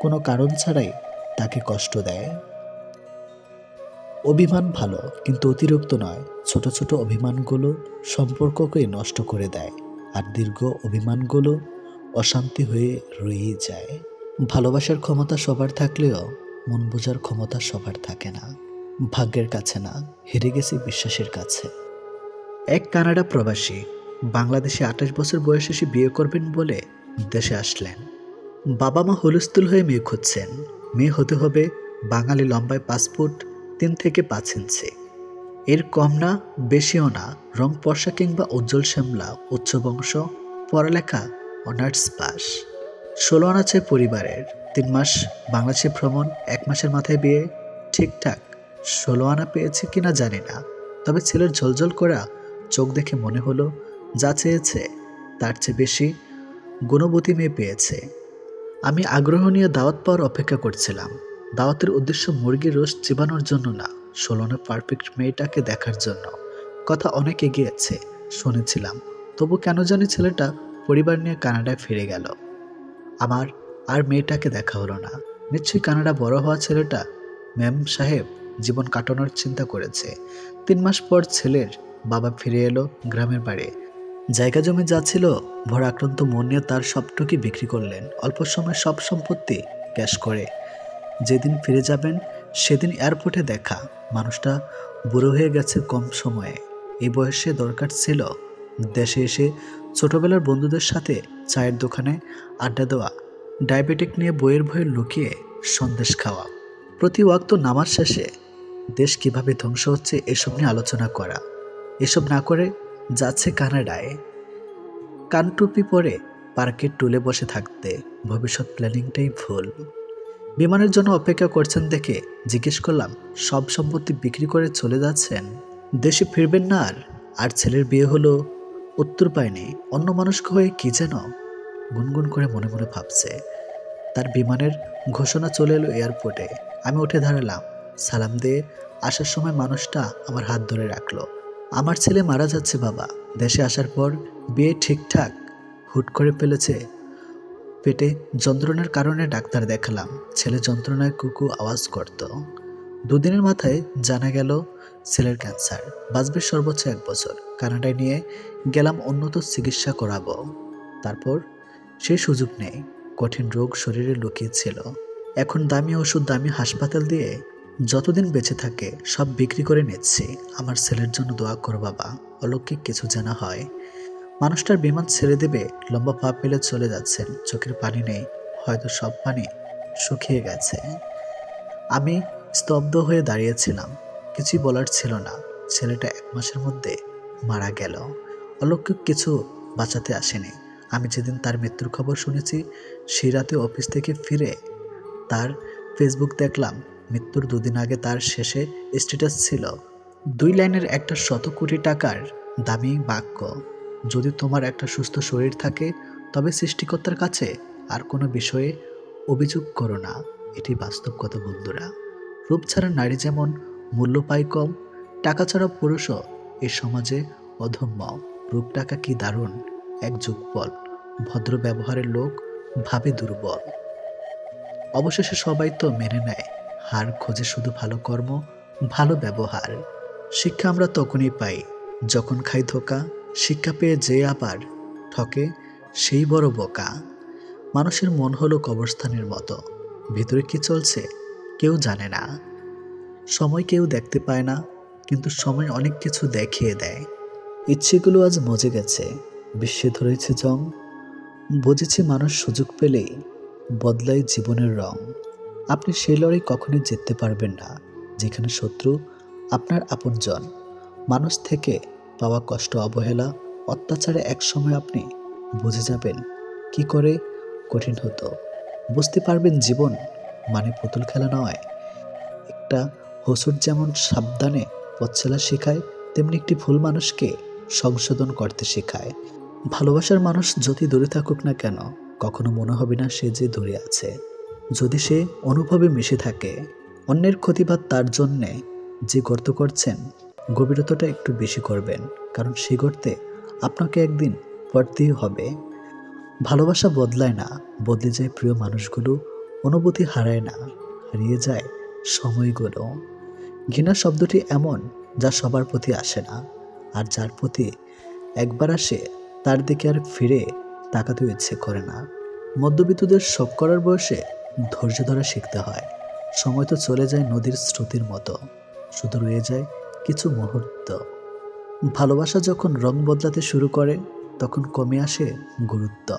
কোনো কারণ ছাড়াই তাকে কষ্ট দেয়। অভিমান ভালো, কিন্তু অতিরিক্ত নয়। ছোট ছোট অভিমানগুলো সম্পর্ককে নষ্ট করে দেয়, আর দীর্ঘ অভিমানগুলো অশান্তি হয়ে রয়ে যায়। ভালোবাসার ক্ষমতা সবার থাকলেও মন বোঝার ক্ষমতা সবার থাকে না। ভাগ্যের কাছে না, হেরে গেছি বিশ্বাসের কাছে। এক কানাডা প্রবাসী বাংলাদেশে 28 বছর বয়সে এসে বিয়ে করবেন বলে দেশে আসলেন। বাবা মা হুলস্থুল হয়ে মেয়ে খুঁজছেন। মেয়ে হতে হবে বাঙালি, লম্বায় 5 ফুট 3 থেকে 5 ইঞ্চি, এর কম না বেশিও না, রং ফর্সা কিংবা উজ্জ্বল শ্যামলা, উচ্চ বংশ, পড়ালেখা অনার্স পাস। 16 আনা চাই পরিবারের। 3 মাস বাংলাদেশে ভ্রমণ, 1 মাসের মাথায় বিয়ে। ঠিকঠাক 16 আনা পেয়েছে কিনা জানি না, তবে ছেলের ঝলঝল করা চোখ দেখে মনে হলো যা চেয়েছে তার চেয়ে বেশি গুণবতী মেয়ে পেয়েছে। আমি আগ্রহ নিয়ে দাওয়াত পাওয়ার অপেক্ষা করছিলাম। দাওয়াতের উদ্দেশ্য মুরগির রোস্ট চিবানোর জন্য না, 16 আনা পারফেক্ট মেয়েটাকে দেখার জন্য। কথা অনেক এগিয়েছে শুনেছিলাম, তবু কেন জানি ছেলেটা পরিবার নিয়ে কানাডায় ফিরে গেল। আমার আর মেয়েটাকে দেখা হলো না। নিশ্চয়ই কানাডা বড় হওয়া ছেলেটা ম্যাম সাহেব জীবন কাটানোর চিন্তা করেছে। 3 মাস পর ছেলের বাবা ফিরে এলো গ্রামের বাড়ি। জায়গা জমি যা ছিল, ভরা আক্রান্ত মন নিয়ে তার সবটুকু বিক্রি করলেন, অল্প সময় সব সম্পত্তি ক্যাশ করে। যেদিন ফিরে যাবেন সেদিন এয়ারপোর্টে দেখা। মানুষটা বুড়ো হয়ে গেছে কম সময়ে। এই বয়সে দরকার ছিল দেশে এসে ছোটবেলার বন্ধুদের সাথে চায়ের দোকানে আড্ডা দেওয়া, ডায়াবেটিক নিয়ে বইয়ের ভয়ে লুকিয়ে সন্দেশ খাওয়া, প্রতি ওয়াক্ত নামাজ শেষে দেশ কিভাবে ধ্বংস হচ্ছে এসব নিয়ে আলোচনা করা। এসব না করে যাচ্ছে কানাডায় কানটুপি পরে পার্কের টুলে বসে থাকতে। ভবিষ্যৎ প্ল্যানিংটাই ভুল। বিমানের জন্য অপেক্ষা করছেন দেখে জিজ্ঞেস করলাম, সব সম্পত্তি বিক্রি করে চলে যাচ্ছেন, দেশে ফিরবেন না? আর ছেলের বিয়ে হলো? উত্তর পায়নি। অন্য মানুষকে হয়ে কি যেন গুনগুন করে মনে মনে ভাবছে। তার বিমানের ঘোষণা চলে এলো এয়ারপোর্টে। আমি উঠে দাঁড়ালাম। সালাম দিয়ে আসার সময় মানুষটা আমার হাত ধরে রাখলো। আমার ছেলে মারা যাচ্ছে বাবা। দেশে আসার পর বিয়ে ঠিকঠাক হুট করে ফেলেছে। পেটে যন্ত্রণার কারণে ডাক্তার দেখালাম। ছেলে যন্ত্রণায় কুকু আওয়াজ করত। 2 দিনের মাথায় জানা গেল ছেলের ক্যান্সার, বাঁচবে সর্বোচ্চ 1 বছর। কানাডায় নিয়ে গেলাম উন্নত চিকিৎসা করাবো। তারপর সেই সুযোগ নেই। কঠিন রোগ শরীরে লুকিয়ে ছিল। এখন দামি ওষুধ, দামি হাসপাতাল দিয়ে যতদিন বেঁচে থাকে সব বিক্রি করে নিচ্ছি। আমার ছেলের জন্য দোয়া করো বাবা, অলৌকিক কিছু যেন হয়। মানুষটার বিমান ছেড়ে দেবে, লম্বা পা ফেলে চলে যাচ্ছেন। চোখের পানি নেই, হয়তো সব পানি শুকিয়ে গেছে। আমি স্তব্ধ হয়ে দাঁড়িয়েছিলাম, কিছুই বলার ছিল না। ছেলেটা 1 মাসের মধ্যে মারা গেল। অলৌকিক কিছু বাঁচাতে আসেনি। আমি যেদিন তার মৃত্যুর খবর শুনেছি, সেই রাতে অফিস থেকে ফিরে তার ফেসবুক দেখলাম। মৃত্যুর 2 দিন আগে তার শেষে স্ট্যাটাস ছিল 2 লাইনের একটা 100 কোটি টাকার দামি বাক্য, যদি তোমার একটা সুস্থ শরীর থাকে তবে সৃষ্টিকর্তার কাছে আর কোনো বিষয়ে অভিযোগ করো না। এটি বাস্তব কথা বন্ধুরা। রূপ ছাড়া নারী যেমন মূল্য পায় কম, টাকা ছাড়া পুরুষও এ সমাজে অধম্য। রূপ টাকা কি দারুণ এক যুগপল, ভদ্র ব্যবহারের লোক ভাবে দুর্বল। অবশেষে সবাই তো মেনে নেয়, হার খোঁজে শুধু ভালো কর্ম, ভালো ব্যবহার। শিক্ষা আমরা তখনই পাই যখন খাই ধোকা, শিক্ষা পেয়ে যে আবার ঠকে সেই বড় বোকা। মানুষের মন হলো কবরস্থানের মতো, ভিতরে কি চলছে কেউ জানে না। সময় কেউ দেখতে পায় না, কিন্তু সময় অনেক কিছু দেখিয়ে দেয়। ইচ্ছেগুলো আজ মজে গেছে, বিশ্বে ধরেছে জং। বুঝেছি মানুষ সুযোগ পেলেই বদলায় জীবনের রং। আপনি সেই লড়াই কখনোই জিততে পারবেন না যেখানে শত্রু আপনার আপনজন। মানুষ থেকে পাওয়া কষ্ট, অবহেলা, অত্যাচারে একসময় আপনি বুঝে যাবেন কি করে কঠিন হতো। বুঝতে পারবেন জীবন মানে পুতুল খেলা নয়। একটা হসুর যেমন সাবধানে পথ চলা শেখায়, তেমনি একটি ভুল মানুষকে সংশোধন করতে শেখায়। ভালোবাসার মানুষ যতই দূরে থাকুক না কেন, কখনো মনে হবে না সে যে দূরে আছে, যদি সে অনুভবে মিশে থাকে। অন্যের ক্ষতিবাদ তার জন্যে যে গর্ত করছেন, গভীরতাটা একটু বেশি করবেন, কারণ সে গর্তে আপনাকে একদিন পড়তেই হবে। ভালোবাসা বদলায় না, বদলে যায় প্রিয় মানুষগুলো। অনুভূতি হারায় না, হারিয়ে যায় সময়গুলো। ঘৃণা শব্দটি এমন যা সবার প্রতি আসে না, আর যার প্রতি একবার আসে তার দিকে আর ফিরে তাকাতেও ইচ্ছে করে না। মধ্যবিত্তদের শোক করার বয়সে ধৈর্য ধরা শিখতে হয়। সময় তো চলে যায় নদীর স্রোতের মতো, শুধু রয়ে যায় কিছু মুহূর্ত। ভালোবাসা যখন রং বদলাতে শুরু করে, তখন কমে আসে গুরুত্ব।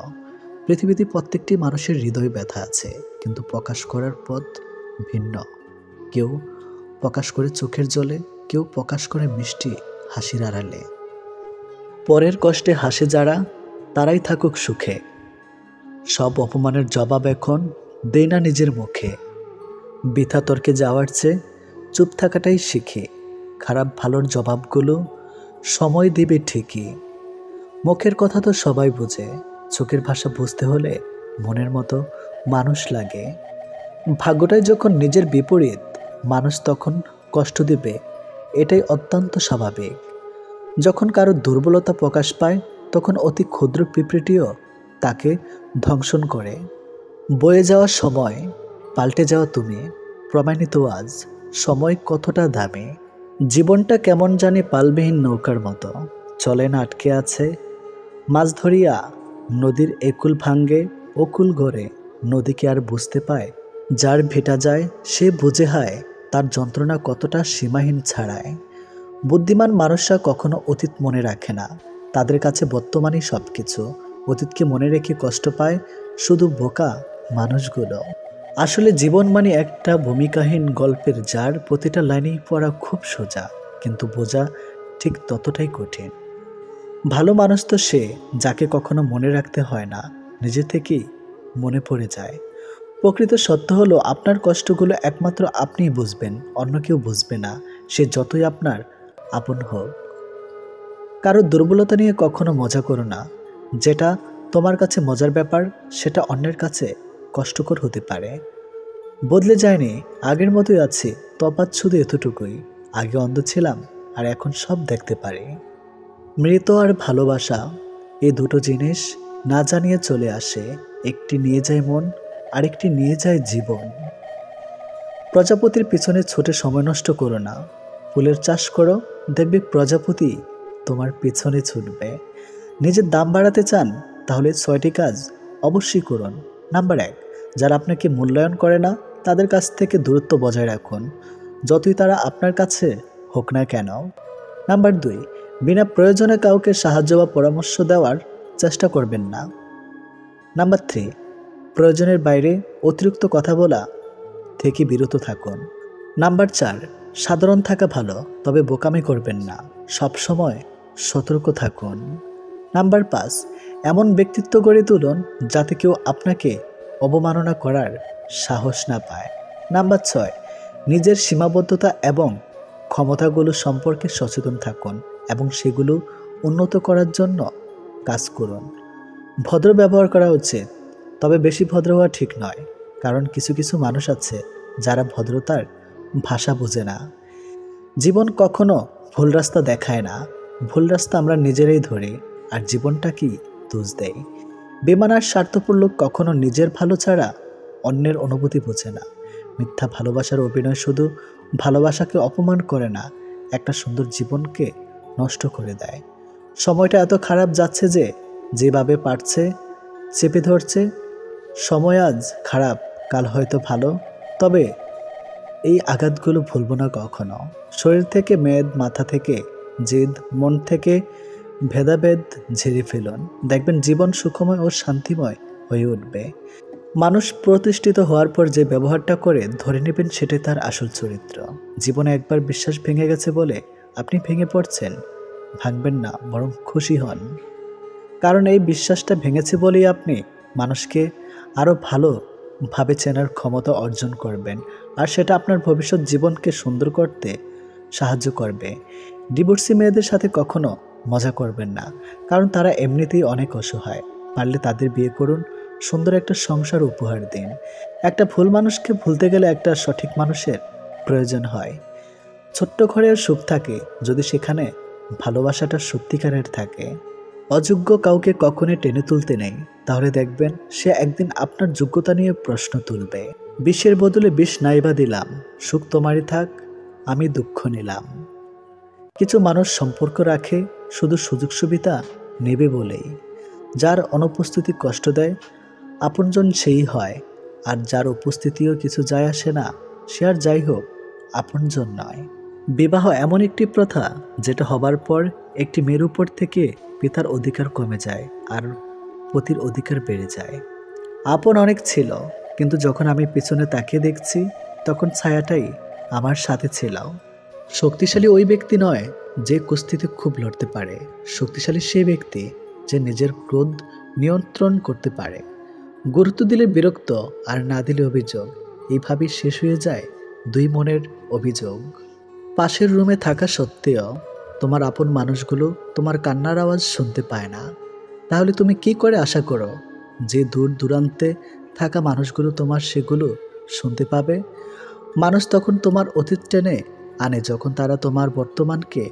পৃথিবীতে প্রত্যেকটি মানুষের হৃদয় ব্যথা আছে, কিন্তু প্রকাশ করার পথ ভিন্ন। কেউ প্রকাশ করে চোখের জলে, কেউ প্রকাশ করে মিষ্টি হাসির আড়ালে। পরের কষ্টে হাসে যারা, তারাই থাকুক সুখে। সব অপমানের জবাব এখন দেই না নিজের মুখে। বৃথা তর্কে যাওয়ার চেয়ে চুপ থাকাটাই শিখি। খারাপ ভালোর জবাবগুলো সময় দিবে ঠিকই। মুখের কথা তো সবাই বোঝে, চোখের ভাষা বুঝতে হলে মনের মতো মানুষ লাগে। ভাগ্যটাই যখন নিজের বিপরীত, মানুষ তখন কষ্ট দেবে, এটাই অত্যন্ত স্বাভাবিক। যখন কারো দুর্বলতা প্রকাশ পায়, তখন অতি ক্ষুদ্র পিঁপড়েটিও তাকে ধ্বংসন করে। বয়ে যাওয়া সময়, পাল্টে যাওয়া তুমি, প্রমাণিত আজ সময় কতটা দামি। জীবনটা কেমন জানি পালবিহীন নৌকার মতো, চলে না, আটকে আছে। মাছ ধরিয়া নদীর একুল ভাঙ্গে, অকুল গড়ে নদীকে আর বুঝতে পায়। যার ভেটা যায় সে বুঝে হয় তার যন্ত্রণা কতটা সীমাহীন ছাড়ায়। বুদ্ধিমান মানুষরা কখনো অতীত মনে রাখে না, তাদের কাছে বর্তমানই সব কিছু। অতীতকে মনে রেখে কষ্ট পায় শুধু বোকা মানুষগুলো। আসলে জীবন মানে একটা ভূমিকাহীন গল্পের, যার প্রতিটা লাইনেই পড়া খুব সোজা, কিন্তু বোঝা ঠিক ততটাই কঠিন। ভালো মানুষ তো সে যাকে কখনো মনে রাখতে হয় না, নিজে থেকেই মনে পড়ে যায়। প্রকৃত সত্য হলো, আপনার কষ্টগুলো একমাত্র আপনিই বুঝবেন, অন্য কেউ বুঝবে না, সে যতই আপনার আপন হোক। কারো দুর্বলতা নিয়ে কখনো মজা করো না। যেটা তোমার কাছে মজার ব্যাপার, সেটা অন্যের কাছে কষ্টকর হতে পারে। বদলে যায়নি, আগের মতোই আছি, তফাৎ শুধু এতটুকুই। আগে অন্ধ ছিলাম, আর এখন সব দেখতে পারি। মৃত আর ভালোবাসা, এই দুটো জিনিস না জানিয়ে চলে আসে। একটি নিয়ে যায় মন, আরেকটি নিয়ে যায় জীবন। প্রজাপতির পিছনে ছুটে সময় নষ্ট করো না। ফুলের চাষ করো, দেখবে প্রজাপতি তোমার পিছনে ছুটবে। নিজের দাম বাড়াতে চান, তাহলে 6টি কাজ অবশ্যই করুন। নাম্বার 1, যারা আপনাকে মূল্যায়ন করে না তাদের কাছ থেকে দূরত্ব বজায় রাখুন। যতই তারা আপনার কাছে হোক না কেন। নাম্বার 2, বিনা প্রয়োজনে কাউকে সাহায্য বা পরামর্শ দেওয়ার চেষ্টা করবেন না। নাম্বার 3, প্রয়োজনের বাইরে অতিরিক্ত কথা বলা থেকে বিরত থাকুন। নাম্বার 4, সাধারণ থাকা ভালো, তবে বোকামি করবেন না, সবসময় সতর্ক থাকুন। নাম্বার 5, এমন ব্যক্তিত্ব গড়ে তুলুন যাতে কেউ আপনাকে অবমাননা করার সাহস না পায়। নাম্বার 6, নিজের সীমাবদ্ধতা এবং ক্ষমতাগুলো সম্পর্কে সচেতন থাকুন এবং সেগুলো উন্নত করার জন্য কাজ করুন। ভদ্র ব্যবহার করা উচিত, তবে বেশি ভদ্র হওয়া ঠিক নয়, কারণ কিছু কিছু মানুষ আছে যারা ভদ্রতার ভাষা বোঝে না। জীবন কখনো ভুল রাস্তা দেখায় না, ভুল রাস্তা আমরা নিজেরাই ধরি, আর জীবনটা কি দোষ দেয়। বেমান আর স্বার্থপর লোক কখনো নিজের ভালো ছাড়া অন্যের অনুভূতি বোঝে না। মিথ্যা ভালোবাসার অভিনয় শুধু ভালোবাসাকে অপমান করে না, একটা সুন্দর জীবনকে নষ্ট করে দেয়। সময়টা এত খারাপ যাচ্ছে যে যেভাবে পারছে চেপে ধরছে। সময় আজ খারাপ, কাল হয়তো ভালো, তবে এই আঘাতগুলো ভুলবো না কখনো। শরীর থেকে মেদ, মাথা থেকে জেদ, মন থেকে ভেদাভেদ ঝেড়ে ফেলুন, দেখবেন জীবন সুখময় ও শান্তিময় হয়ে উঠবে। মানুষ প্রতিষ্ঠিত হওয়ার পর যে ব্যবহারটা করে ধরে নেবেন সেটাই তার আসল চরিত্র। জীবনে একবার বিশ্বাস ভেঙে গেছে বলে আপনি ভেঙে পড়ছেন, ভাঙবেন না, বরং খুশি হন। কারণ এই বিশ্বাসটা ভেঙেছে বলেই আপনি মানুষকে আরও ভালোভাবে চেনার ক্ষমতা অর্জন করবেন, আর সেটা আপনার ভবিষ্যৎ জীবনকে সুন্দর করতে সাহায্য করবে। ডিভোর্সি মেয়েদের সাথে কখনো মজা করবেন না, কারণ তারা এমনিতেই অনেক অসহায়। পারলে তাদের বিয়ে করুন, সুন্দর একটা সংসার উপহার দিন। একটা ভুল মানুষকে ভুলতে গেলে একটা সঠিক মানুষের প্রয়োজন হয়। ছোট্ট ঘরেও সুখ থাকে যদি সেখানে ভালোবাসাটা সত্যিকারের থাকে। অযোগ্য কাউকে কখনোই টেনে তুলতে নেই, তাহলে দেখবেন সে একদিন আপনার যোগ্যতা নিয়ে প্রশ্ন তুলবে। বিষের বদলে বিষ নাইবা দিলাম, সুখ তোমারই থাক, আমি দুঃখ নিলাম। কিছু মানুষ সম্পর্ক রাখে শুধু সুযোগ সুবিধা নেবে বলেই। যার অনুপস্থিতি কষ্ট দেয় আপনজন সেই হয়, আর যার উপস্থিতিও কিছু যায় আসে না সে আর যাই হোক আপনজন নয়। বিবাহ এমন একটি প্রথা যেটা হবার পর একটি মেয়ের উপর থেকে পিতার অধিকার কমে যায় আর পতির অধিকার বেড়ে যায়। আপন অনেক ছিল, কিন্তু যখন আমি পিছনে তাকিয়ে দেখছি তখন ছায়াটাই আমার সাথে ছিল। শক্তিশালী ওই ব্যক্তি নয় যে কুস্তিতে খুব লড়তে পারে, শক্তিশালী সেই ব্যক্তি যে নিজের ক্রোধ নিয়ন্ত্রণ করতে পারে। গুরুত্ব দিলে বিরক্ত, আর না দিলে অভিযোগ, এইভাবেই শেষ হয়ে যায় দুই মনের অভিযোগ। পাশের রুমে থাকা সত্ত্বেও তোমার আপন মানুষগুলো তোমার কান্নার আওয়াজ শুনতে পায় না, তাহলে তুমি কি করে আশা করো যে দূর দূরান্তে থাকা মানুষগুলো তোমার সেগুলো শুনতে পাবে? মানুষ তখন তোমার অতীত টেনে আনে যখন তারা তোমার বর্তমানকে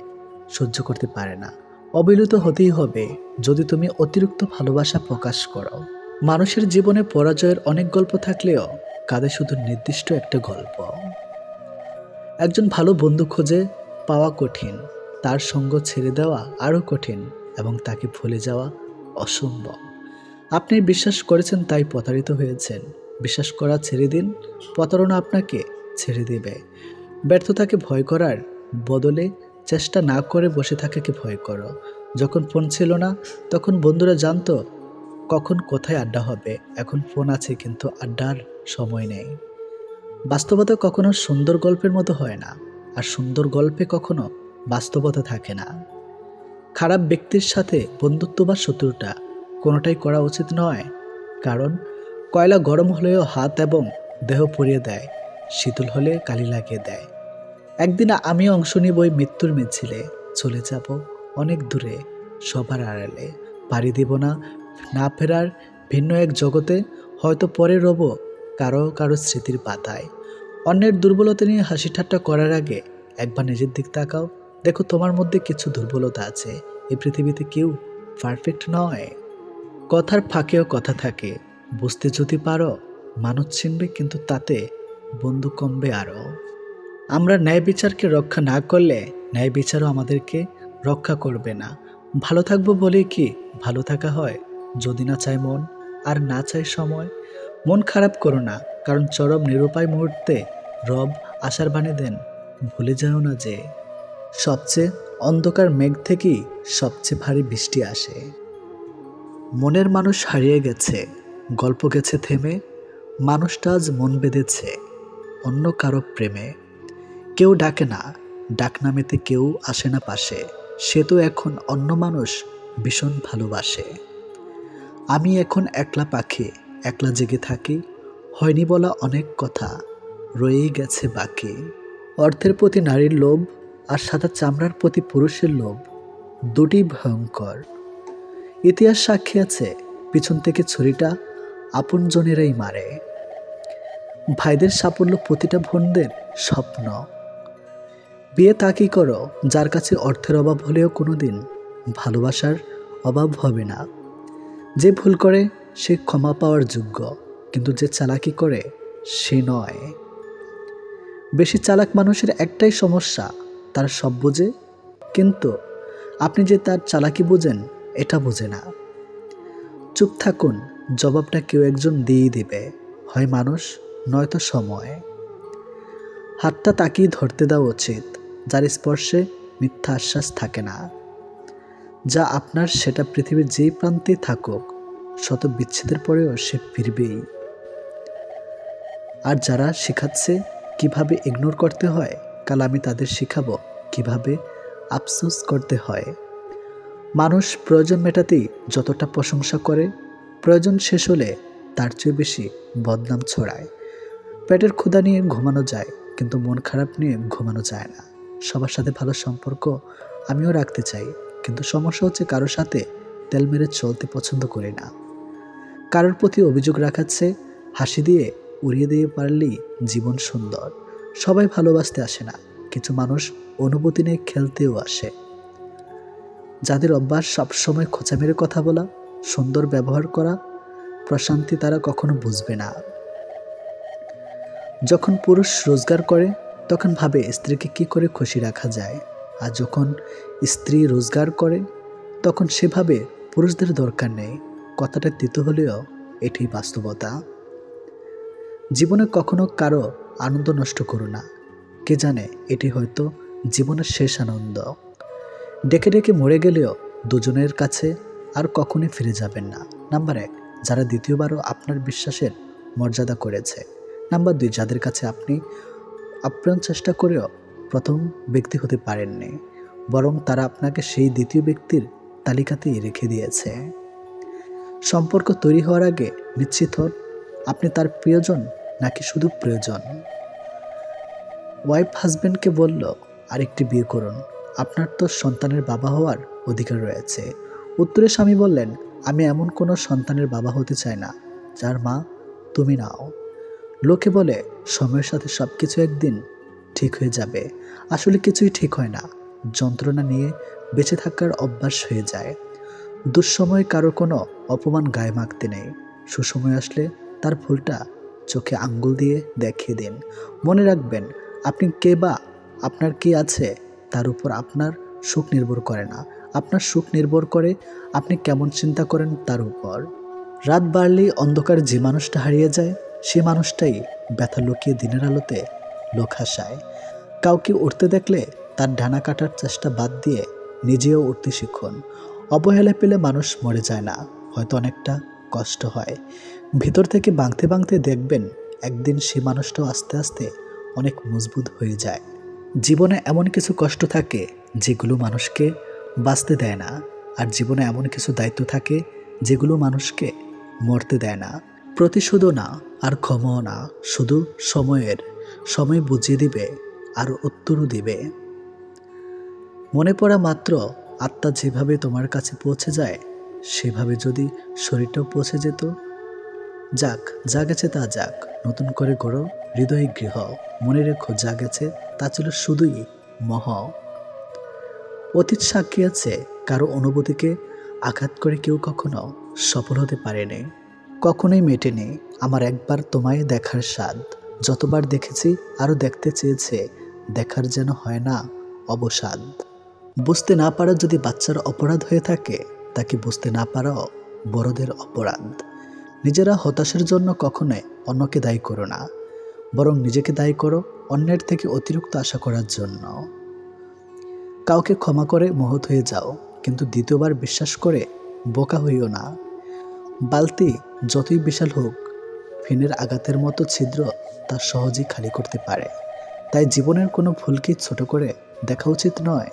সহ্য করতে পারে না। অবিরত হতেই হবে যদি তুমি অতিরিক্ত ভালোবাসা প্রকাশ করো। মানুষের জীবনে পরাজয়ের অনেক গল্প থাকলেও কাঁধে শুধু নির্দিষ্ট একটা গল্প। একজন ভালো বন্ধু খুঁজে পাওয়া কঠিন, তার সঙ্গ ছেড়ে দেওয়া আরও কঠিন, এবং তাকে ভুলে যাওয়া অসম্ভব। আপনি বিশ্বাস করেছেন তাই প্রতারিত হয়েছেন, বিশ্বাস করা ছেড়ে দিন, প্রতারণা আপনাকে ছেড়ে দেবে। ব্যর্থতাকে ভয় করার বদলে চেষ্টা না করে বসে থাকাকে ভয় করো। যখন ফোন ছিল না তখন বন্ধুরা জানতো কখন কোথায় আড্ডা হবে, এখন ফোন আছে কিন্তু আড্ডার সময় নেই। বাস্তবতা কখনো সুন্দর গল্পের মতো হয় না, আর সুন্দর গল্পে কখনো বাস্তবতা থাকে না। খারাপ ব্যক্তির সাথে বন্ধুত্ব বা শত্রুতা কোনোটাই করা উচিত নয়, কারণ কয়লা গরম হলেও হাত এবং দেহ পুড়িয়ে দেয়, শীতল হলে কালি লাগিয়ে দেয়। একদিন আমি অংশ নিব ওই মৃত্যুর মিছিলে, চলে যাব অনেক দূরে, সবার আড়ালে, পাড়ি দিব না ফেরার ভিন্ন এক জগতে। হয়তো পরে রব কারো কারো স্মৃতির পাতায়। অন্যের দুর্বলতা নিয়ে হাসি ঠাট্টা করার আগে একবার নিজের দিক তাকাও, দেখো তোমার মধ্যে কিছু দুর্বলতা আছে। এই পৃথিবীতে কেউ পারফেক্ট নয়। কথার ফাঁকেও কথা থাকে, বুঝতে যদি পারো মানুষ চিনবে, কিন্তু তাতে বন্ধু কমবে আরও। আমরা ন্যায় বিচারকে রক্ষা না করলে ন্যায় বিচারও আমাদেরকে রক্ষা করবে না। ভালো থাকবো বলেই কি ভালো থাকা হয়? যদি না চায় মন, আর না চায় সময়। মন খারাপ করো না, কারণ চরম নিরুপায় মুহূর্তে রব আশার বাণী দেন ভুলে যাও না যে সবচেয়ে অন্ধকার মেঘ থেকেই সবচেয়ে ভারী বৃষ্টি আসে। মনের মানুষ হারিয়ে গেছে, গল্প গেছে থেমে, মানুষটা আজ মন বেঁধেছে অন্য কারো প্রেমে। কেউ ডাকে না, ডাক নামেতে কেউ আসে না পাশে, সে তো এখন অন্য মানুষ ভীষণ ভালোবাসে। আমি এখন একলা পাখি, একলা জেগে থাকি, হয়নি বলা অনেক কথা, রয়েই গেছে বাকি। অর্থের প্রতি নারীর লোভ আর সাদা চামড়ার প্রতি পুরুষের লোভ, দুটি ভয়ঙ্কর। ইতিহাস সাক্ষী আছে, পিছন থেকে ছুরিটা আপনজনেরাই মারে। ভাইদের সাফল্য প্রতিটা বোনদের স্বপ্ন। বিয়ে তাকেই করো যার কাছে অর্থের অভাব হলেও কোনোদিন ভালোবাসার অভাব হবে না। যে ভুল করে সে ক্ষমা পাওয়ার যোগ্য, কিন্তু যে চালাকি করে সে নয়। বেশি চালাক মানুষের একটাই সমস্যা, তার সব বোঝে, কিন্তু আপনি যে তার চালাকি বোঝেন এটা বোঝে না। চুপ থাকুন, জবাবটা কেউ একজন দিয়েই দেবে, হয় মানুষ নয়তো সময়। হাতটা তাকেই ধরতে দেওয়া উচিত যার স্পর্শে মিথ্যা আশ্বাস থাকে না। যা আপনার সেটা পৃথিবীর যেই প্রান্তে থাকুক, শত বিচ্ছেদের পরেও সে ফিরবেই। আর যারা শেখাচ্ছে কিভাবে ইগনোর করতে হয়, কাল আমি তাদের শেখাবো কিভাবে আফসোস করতে হয়। মানুষ প্রয়োজন মেটাতেই যতটা প্রশংসা করে, প্রয়োজন শেষ হলে তার চেয়ে বেশি বদনাম ছড়ায়। পেটের ক্ষুধা নিয়ে ঘুমানো যায়, কিন্তু মন খারাপ নিয়ে ঘুমানো যায় না। সবার সাথে ভালো সম্পর্ক আমিও রাখতে চাই, কিন্তু সমস্যা হচ্ছে কারোর সাথে তেল মেরে চলতে পছন্দ করি না। কারোর প্রতি অভিযোগ রাখাচ্ছে, হাসি দিয়ে উড়িয়ে দিয়ে পারলেই জীবন সুন্দর। সবাই ভালোবাসতে আসে না, কিছু মানুষ অনুভূতি নিয়ে খেলতেও আসে। যাদের অভ্যাস সবসময় খোঁচা মেরে কথা বলা, সুন্দর ব্যবহার করা, প্রশান্তি তারা কখনো বুঝবে না। যখন পুরুষ রোজগার করে তখন ভাবে স্ত্রীকে কি করে খুশি রাখা যায়, আর যখন স্ত্রী রোজগার করে তখন সেভাবে পুরুষদের দরকার নেই। কথাটা তিতো হলেও এটাই বাস্তবতা। জীবনে কখনো কারো আনন্দ নষ্ট করো না, কে জানে এটি হয়তো জীবনের শেষ আনন্দ। ডেকে ডেকে মরে গেলেও দুজনের কাছে আর কখনোই ফিরে যাবেন না। নাম্বার 1, যারা দ্বিতীয়বারও আপনার বিশ্বাসের মর্যাদা করেছে। নাম্বার 2, যাদের কাছে আপনি আপ্রাণ চেষ্টা করেও প্রথম ব্যক্তি হতে পারেননি, বরং তারা আপনাকে সেই দ্বিতীয় ব্যক্তির তালিকাতেই রেখে দিয়েছে। সম্পর্ক তৈরি হওয়ার আগে নিশ্চিত হন আপনি তার প্রিয়জন নাকি শুধু প্রয়োজন। ওয়াইফ হাজব্যান্ডকে বলল, আরেকটি বিয়ে করুন, আপনার তো সন্তানের বাবা হওয়ার অধিকার রয়েছে। উত্তরে স্বামী বললেন, আমি এমন কোনো সন্তানের বাবা হতে চাই না যার মা তুমি নাও। লোকে বলে সময়ের সাথে সব কিছু একদিন ঠিক হয়ে যাবে, আসলে কিছুই ঠিক হয় না। যন্ত্রণা নিয়ে বেঁচে থাকার অভ্যাস হয়ে যায়। দুঃসময়ে কারো কোনো অপমান গায়ে মাখতে নেই, সুসময় আসলে তার ভুলটা চোখে আঙ্গুল দিয়ে দেখিয়ে দিন। মনে রাখবেন, আপনি কে বা আপনার কি আছে তার উপর আপনার সুখ নির্ভর করে না, আপনার সুখ নির্ভর করে আপনি কেমন চিন্তা করেন তার উপর। রাত বাড়লেই অন্ধকার যে মানুষটা হারিয়ে যায়, সে মানুষটাই ব্যথা লুকিয়ে দিনের আলোতে লোক হাসায়। কাউকে উঠতে দেখলে তার ডানা কাটার চেষ্টা বাদ দিয়ে নিজেও উঠতে শিখুন। অবহেলা পেলে মানুষ মরে যায় না, হয়তো অনেকটা কষ্ট হয়। ভিতর থেকে ভাঙতে ভাঙতে দেখবেন একদিন সে মানুষটাও আস্তে আস্তে অনেক মজবুত হয়ে যায়। জীবনে এমন কিছু কষ্ট থাকে যেগুলো মানুষকে বাঁচতে দেয় না, আর জীবনে এমন কিছু দায়িত্ব থাকে যেগুলো মানুষকে মরতে দেয় না। প্রতিশোধও না আর ক্ষমাও না, শুধু সময় বুঝিয়ে দিবে আর উত্তরও দিবে। মনে পড়া মাত্র আত্মা যেভাবে তোমার কাছে পৌঁছে যায়, সেভাবে যদি শরীরটাও পৌঁছে যেত। যাক, যা গেছে তা যাক, নতুন করে গড়ো হৃদয় গৃহ। মনে রেখো, যা গেছে তা ছিল শুধুই মোহ। অতীত সাক্ষী আছে, কারো অনুভূতিকে আঘাত করে কেউ কখনো সফল হতে পারেনি, কখনোই মেটেনি আমার একবার তোমায় দেখার স্বাদ। যতবার দেখেছি আরও দেখতে চেয়েছে, দেখার যেন হয় না অবসাদ। বুঝতে না পারা যদি বাচ্চার অপরাধ হয়ে থাকে, তাকে বুঝতে না পারাও বড়দের অপরাধ। নিজেরা হতাশার জন্য কখনোই অন্যকে দায়ী করো না। বরং নিজেকে দায়ী করো অন্যের থেকে অতিরিক্ত আশা করার জন্য। কাউকে ক্ষমা করে মহৎ হয়ে যাও, কিন্তু দ্বিতীয়বার বিশ্বাস করে বোকা হইও না। বালতি যতই বিশাল হোক, ফেনের আঘাতের মতো ছিদ্র তা সহজেই খালি করতে পারে। তাই জীবনের কোনো ভুলকেই ছোট করে দেখা উচিত নয়।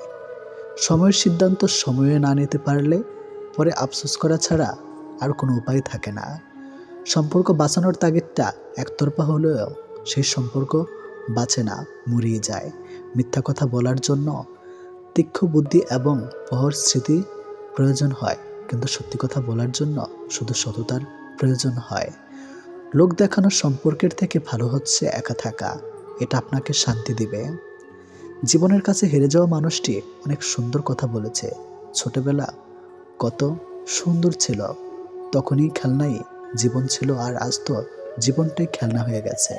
সময়ের সিদ্ধান্ত সময়ে না নিতে পারলে পরে আফসোস করা ছাড়া আর কোনো উপায় থাকে না। সম্পর্ক বাঁচানোর তাগিদটা একতরফা হলেও সেই সম্পর্ক বাঁচে না, মরিয়ে যায়। মিথ্যা কথা বলার জন্য তীক্ষ্ণ বুদ্ধি এবং প্রহর স্মৃতি প্রয়োজন হয়, কিন্তু সত্যি কথা বলার জন্য শুধু সততার প্রয়োজন হয়। লোক দেখানোর সম্পর্কের থেকে ভালো হচ্ছে একা থাকা, এটা আপনাকে শান্তি দিবে। জীবনের কাছে হেরে যাওয়া মানুষটি অনেক সুন্দর কথা বলেছে, ছোটবেলা কত সুন্দর ছিল, তখনই খেলনাই জীবন ছিল, আর আজ তো জীবনটাই খেলনা হয়ে গেছে।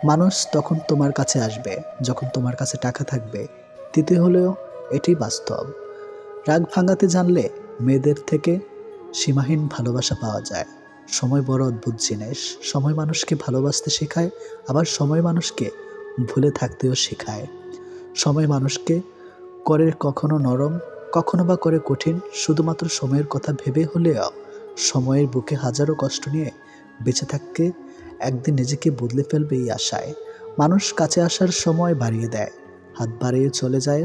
মানুষ তখন তোমার কাছে আসবে যখন তোমার কাছে টাকা থাকবে, দিতে হলেও এটি বাস্তব। রাগ ভাঙাতে জানলে মেয়েদের থেকে সীমাহীন ভালোবাসা পাওয়া যায়। সময় বড় অদ্ভুত জিনিস, সময় মানুষকে ভালোবাসতে শেখায়, আবার সময় মানুষকে ভুলে থাকতেও শেখায়। সময় মানুষকে করে কখনো নরম, কখনো বা করে কঠিন, শুধুমাত্র সময়ের কথা ভেবে হলেও সময়ের বুকে হাজারো কষ্ট নিয়ে বেঁচে থাকতে একদিন নিজেকে বদলে ফেলবে এই আশায়। মানুষ কাছে আসার সময় বাড়িয়ে দেয়, হাত বাড়িয়ে চলে যায়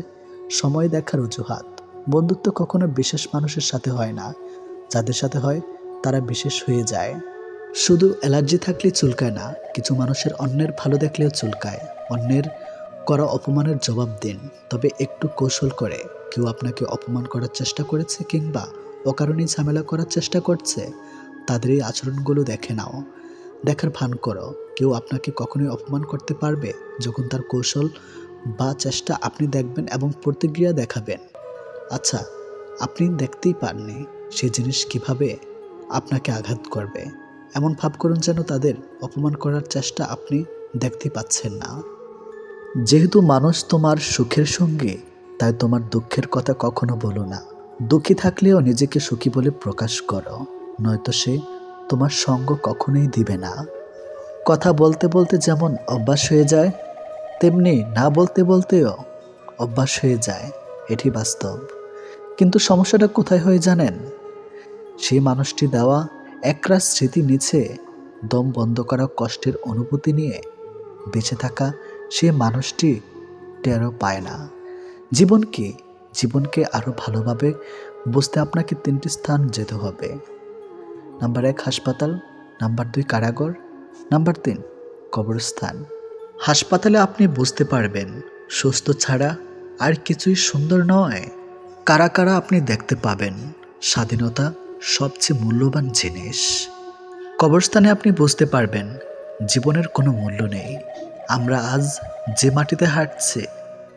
সময় দেখার অজুহাত। বন্ধুত্ব কখনো বিশেষ মানুষের সাথে হয় না, যাদের সাথে হয় তারা বিশেষ হয়ে যায়। শুধু অ্যালার্জি থাকলে চুলকায় না, কিছু মানুষের অন্যের ভালো দেখলেও চুলকায়। অন্যের করা অপমানের জবাব দিন, তবে একটু কৌশল করে। কেউ আপনাকে অপমান করার চেষ্টা করেছে কিংবা অকারণে ঝামেলা করার চেষ্টা করছে, তাদের এই আচরণগুলো দেখে নাও, দেখার ভান করো। কেউ আপনাকে কখনোই অপমান করতে পারবে যখন তার কৌশল বা চেষ্টা আপনি দেখবেন এবং প্রতিক্রিয়া দেখাবেন। আচ্ছা, আপনি দেখতেই পাননি সেই জিনিস কিভাবে আপনাকে আঘাত করবে, এমন ভাব করুন যেন তাদের অপমান করার চেষ্টা আপনি দেখতে পাচ্ছেন না। যেহেতু মানুষ তোমার সুখের সঙ্গে, তাই তোমার দুঃখের কথা কখনো বলো না। দুঃখী থাকলেও নিজেকে সুখী বলে প্রকাশ করো, নয়তো সে তোমার সঙ্গ কখনোই দিবে না। কথা বলতে বলতে যেমন অভ্যাস হয়ে যায়, তেমনি না বলতে বলতেও অভ্যাস হয়ে যায়, এটি বাস্তব। কিন্তু সমস্যাটা কোথায় হয় জানেন? সেই মানুষটি দেওয়া একরাশ স্মৃতি নিচে দম বন্ধ করা কষ্টের অনুভূতি নিয়ে বেঁচে থাকা সেই মানুষটি টেরও পায় না। জীবনকে আরও ভালোভাবে বুঝতে আপনাকে 3টি স্থান যেতে হবে। নাম্বার 1 হাসপাতাল, নাম্বার 2 কারাগার, নাম্বার 3 কবরস্থান। হাসপাতালে আপনি বুঝতে পারবেন সুস্থ ছাড়া আর কিছুই সুন্দর নয়। কারা কারা আপনি দেখতে পাবেন স্বাধীনতা সবচেয়ে মূল্যবান জিনিস। কবরস্থানে আপনি বুঝতে পারবেন জীবনের কোনো মূল্য নেই। আমরা আজ যে মাটিতে হাঁটছি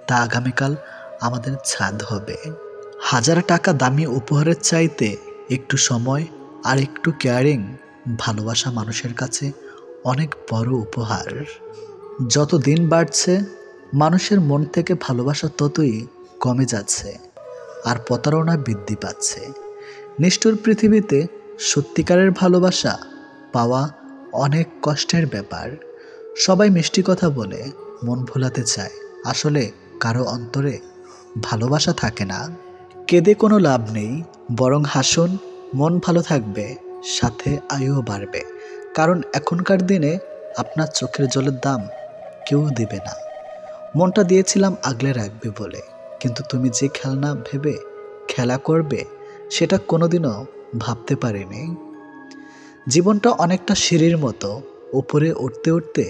তা আগামীকাল আমাদের ছাদ হবে। হাজার টাকা দামি উপহারের চাইতে একটু সময় আর একটু কেয়ারিং ভালোবাসা মানুষের কাছে অনেক বড় উপহার। যত দিন বাড়ছে মানুষের মন থেকে ভালোবাসা ততই কমে যাচ্ছে, আর প্রতারণা বৃদ্ধি পাচ্ছে। নিষ্ঠুর পৃথিবীতে সত্যিকারের ভালোবাসা পাওয়া অনেক কষ্টের ব্যাপার। সবাই মিষ্টি কথা বলে মন ভোলাতে চায়, আসলে কারো অন্তরে ভালোবাসা থাকে না। কেঁদে কোনো লাভ নেই, বরং হাসুন, মন ভালো থাকবে, সাথে আয়ুও বাড়বে। কারণ এখনকার দিনে আপনার চোখের জলের দাম কেউ দেবে না। মনটা দিয়েছিলাম আগলে রাখবে বলে, কিন্তু তুমি যে খেলনা ভেবে খেলা করবে সেটা কোনোদিনও ভাবতে পারিনি। জীবনটা অনেকটা সিঁড়ির মতো, উপরে উঠতে উঠতে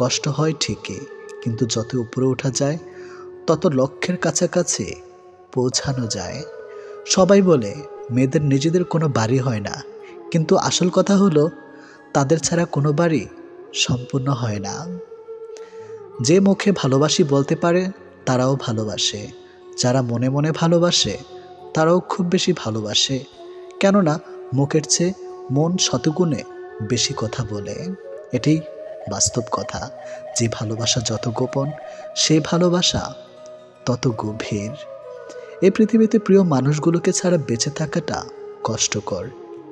কষ্ট হয় ঠিকই, কিন্তু যত উপরে ওঠা যায় তত লক্ষ্যের কাছাকাছি পৌঁছানো যায়। সবাই বলে মেয়েদের নিজেদের কোনো বাড়ি হয় না, কিন্তু আসল কথা হলো তাদের ছাড়া কোনো বাড়ি সম্পূর্ণ হয় না। যে মুখে ভালোবাসি বলতে পারে তারাও ভালোবাসে, যারা মনে মনে ভালোবাসে তারাও খুব বেশি ভালোবাসে, কেননা মুখের চেয়ে মন শতগুণে বেশি কথা বলে। এটি বাস্তব কথা। যে ভালোবাসা যত গোপন, সেই ভালোবাসা তত গভীর। এই পৃথিবীতে প্রিয় মানুষগুলোকে ছাড়া বেঁচে থাকাটা কষ্টকর,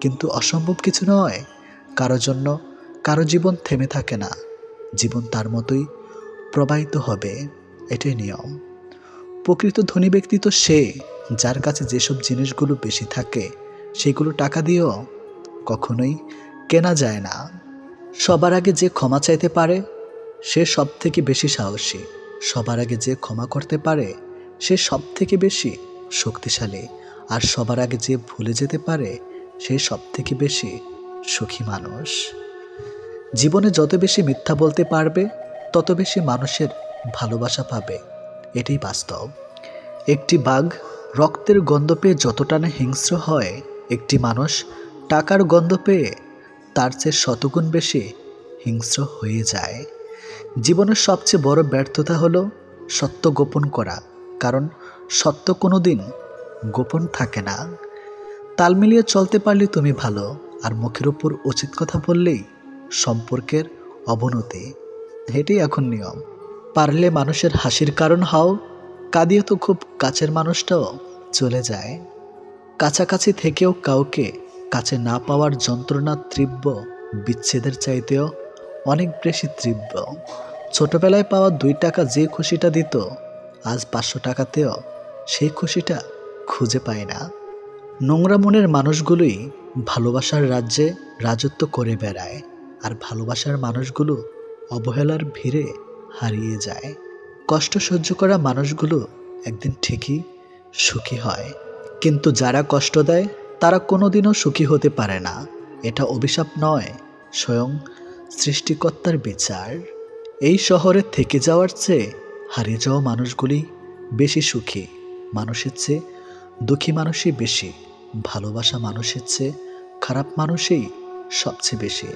কিন্তু অসম্ভব কিছু নয়। কারো জন্য কারো জীবন থেমে থাকে না। জীবন তার মতোই প্রবাহিত হবে। এটাই নিয়ম। প্রকৃত ধনী ব্যক্তি তো সে, যার কাছে যেসব জিনিসগুলো বেশি থাকে সেগুলো টাকা দিয়েও কখনোই কেনা যায় না। সবার আগে যে ক্ষমা চাইতে পারে সে সব থেকে বেশি সাহসী। সবার আগে যে ক্ষমা করতে পারে সে সব থেকে বেশি শক্তিশালী। আর সবার আগে যে ভুলে যেতে পারে সে সব থেকে বেশি সুখী মানুষ। জীবনে যত বেশি মিথ্যা বলতে পারবে তত বেশি মানুষের ভালোবাসা পাবে। এটাই বাস্তব। একটি বাঘ রক্তের গন্ধ পেয়ে যতটা না হিংস্র হয়, একটি মানুষ টাকার গন্ধ পেয়ে তার চেয়ে শতগুণ বেশি হিংস্র হয়ে যায়। জীবনের সবচেয়ে বড় ব্যর্থতা হলো সত্য গোপন করা, কারণ সত্য কোনো দিন গোপন থাকে না। তাল মিলিয়ে চলতে পারলে তুমি ভালো, আর মুখের উপর উচিত কথা বললেই সম্পর্কের অবনতি। এটাই এখন নিয়ম। পারলে মানুষের হাসির কারণ হও, কাঁদিয়ে তো খুব কাছের মানুষটাও চলে যায়। কাছাকাছি থেকেও কাউকে কাছে না পাওয়ার যন্ত্রণা তীব্র বিচ্ছেদের চাইতেও অনেক বেশি তীব্র। ছোটবেলায় পাওয়া 2 টাকা যে খুশিটা দিত, আজ 500 টাকাতেও সেই খুশিটা খুঁজে পায় না। নোংরা মনের মানুষগুলোই ভালোবাসার রাজ্যে রাজত্ব করে বেড়ায়, আর ভালোবাসার মানুষগুলো অবহেলার ভিড়ে হারিয়ে যায়। কষ্ট সহ্য করা মানুষগুলো একদিন ঠিকই সুখী হয়, কিন্তু যারা কষ্ট দেয় তারা কোনোদিনও সুখী হতে পারে না। এটা অভিশাপ নয়, স্বয়ং সৃষ্টিকর্তার বিচার। এই শহরে থেকে যাওয়ার চেয়ে হারিয়ে যাওয়া মানুষগুলি বেশি সুখী। মানুষের চেয়ে দুঃখী মানুষই বেশি। ভালোবাসা মানুষের চেয়ে খারাপ মানুষই সবচেয়ে বেশি।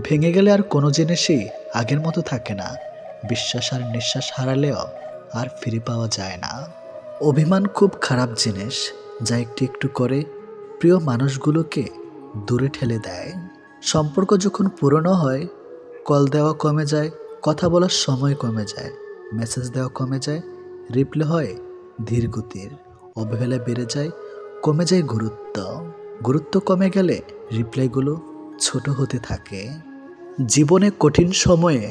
ভেঙে গেলে আর কোনো জিনিসই আগের মতো থাকে না। বিশ্বাস আর নিঃশ্বাস হারালেও আর ফিরে পাওয়া যায় না। অভিমান খুব খারাপ জিনিস, যা একটু একটু করে প্রিয় মানুষগুলোকে দূরে ঠেলে দেয়। সম্পর্ক যখন পুরনো হয়, কল দেওয়া কমে যায়, কথা বলার সময় কমে যায়, মেসেজ দেওয়া কমে যায়, রিপ্লে হয় ধীর গতির, অবহেলা বেড়ে যায়, কমে যায় গুরুত্ব কমে গেলে রিপ্লাইগুলো ছোট হতে থাকে। জীবনে কঠিন সময়ে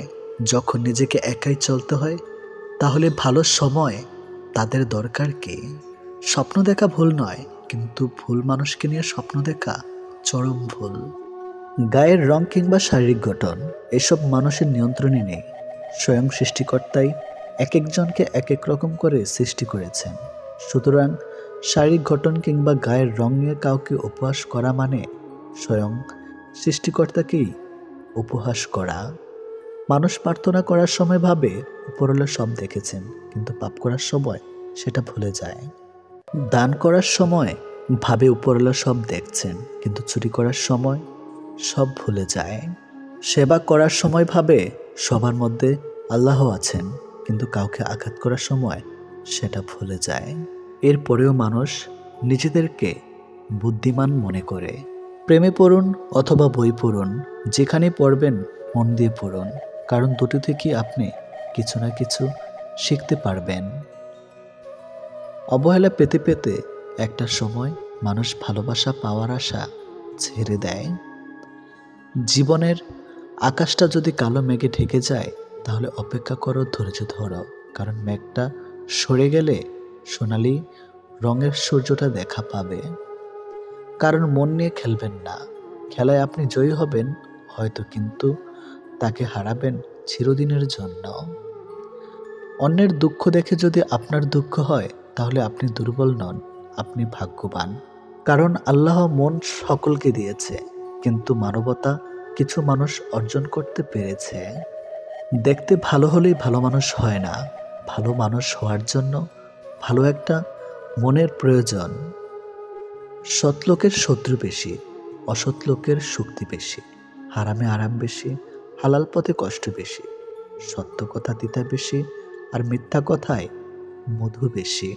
যখন নিজেকে একাই চলতে হয়, তাহলে ভালো সময় তাদের দরকার কি? স্বপ্ন দেখা ভুল নয়, কিন্তু ভুল মানুষকে নিয়ে স্বপ্ন দেখা চরম ভুল। গায়ের রং কিংবা শারীরিক গঠন এসব মানুষের নিয়ন্ত্রণে নেই। স্বয়ং সৃষ্টিকর্তাই এক একজনকে এক এক রকম করে সৃষ্টি করেছেন। সুতরাং শারীরিক গঠন কিংবা গায়ের রং নিয়ে কাউকে উপহাস করা মানে স্বয়ং সৃষ্টিকর্তাকেই উপহাস করা। মানুষ প্রার্থনা করার সময় ভাবে উপরওয়ালা সব দেখেছেন, কিন্তু পাপ করার সময় সেটা ভুলে যায়। দান করার সময় ভাবে উপরওয়ালা সব দেখছেন, কিন্তু চুরি করার সময় সব ভুলে যায়। সেবা করার সময় ভাবে সবার মধ্যে আল্লাহ আছেন, কিন্তু কাউকে আঘাত করার সময় সেটা ভুলে যায়। এরপরেও মানুষ নিজেদেরকে বুদ্ধিমান মনে করে। প্রেমে পড়ুন অথবা বই পড়ুন, যেখানে পড়বেন মন দিয়ে পড়ুন, কারণ দুটো থেকে আপনি কিছু না কিছু শিখতে পারবেন। অবহেলা পেতে পেতে একটা সময় মানুষ ভালোবাসা পাওয়ার আশা ছেড়ে দেয়। জীবনের আকাশটা যদি কালো মেঘে ঢেকে যায়, তাহলে অপেক্ষা করো, ধৈর্য ধরো, কারণ মেঘটা সরে গেলে সোনালি রঙের সূর্যটা দেখা পাবে। কারণ মন নিয়ে খেলবেন না। খেলায় আপনি জয়ী হবেন হয়তো, কিন্তু তাকে হারাবেন চিরদিনের জন্য। অন্যের দুঃখ দেখে যদি আপনার দুঃখ হয়, তাহলে আপনি দুর্বল নন, আপনি ভাগ্যবান। কারণ আল্লাহ মন সকলকে দিয়েছে, কিন্তু মানবতা কিছু মানুষ অর্জন করতে পেরেছে। দেখতে ভালো হলেই ভালো মানুষ হয় না। ভালো মানুষ হওয়ার জন্য ভালো একটা মনের প্রয়োজন। সৎ লোকের শত্রু বেশি, অসৎ লোকের শক্তি বেশি। হারামে আরাম বেশি, হালাল পথে কষ্ট বেশি। সত্য কথা তিতা বেশি, আর মিথ্যা কথায় মধু বেশি।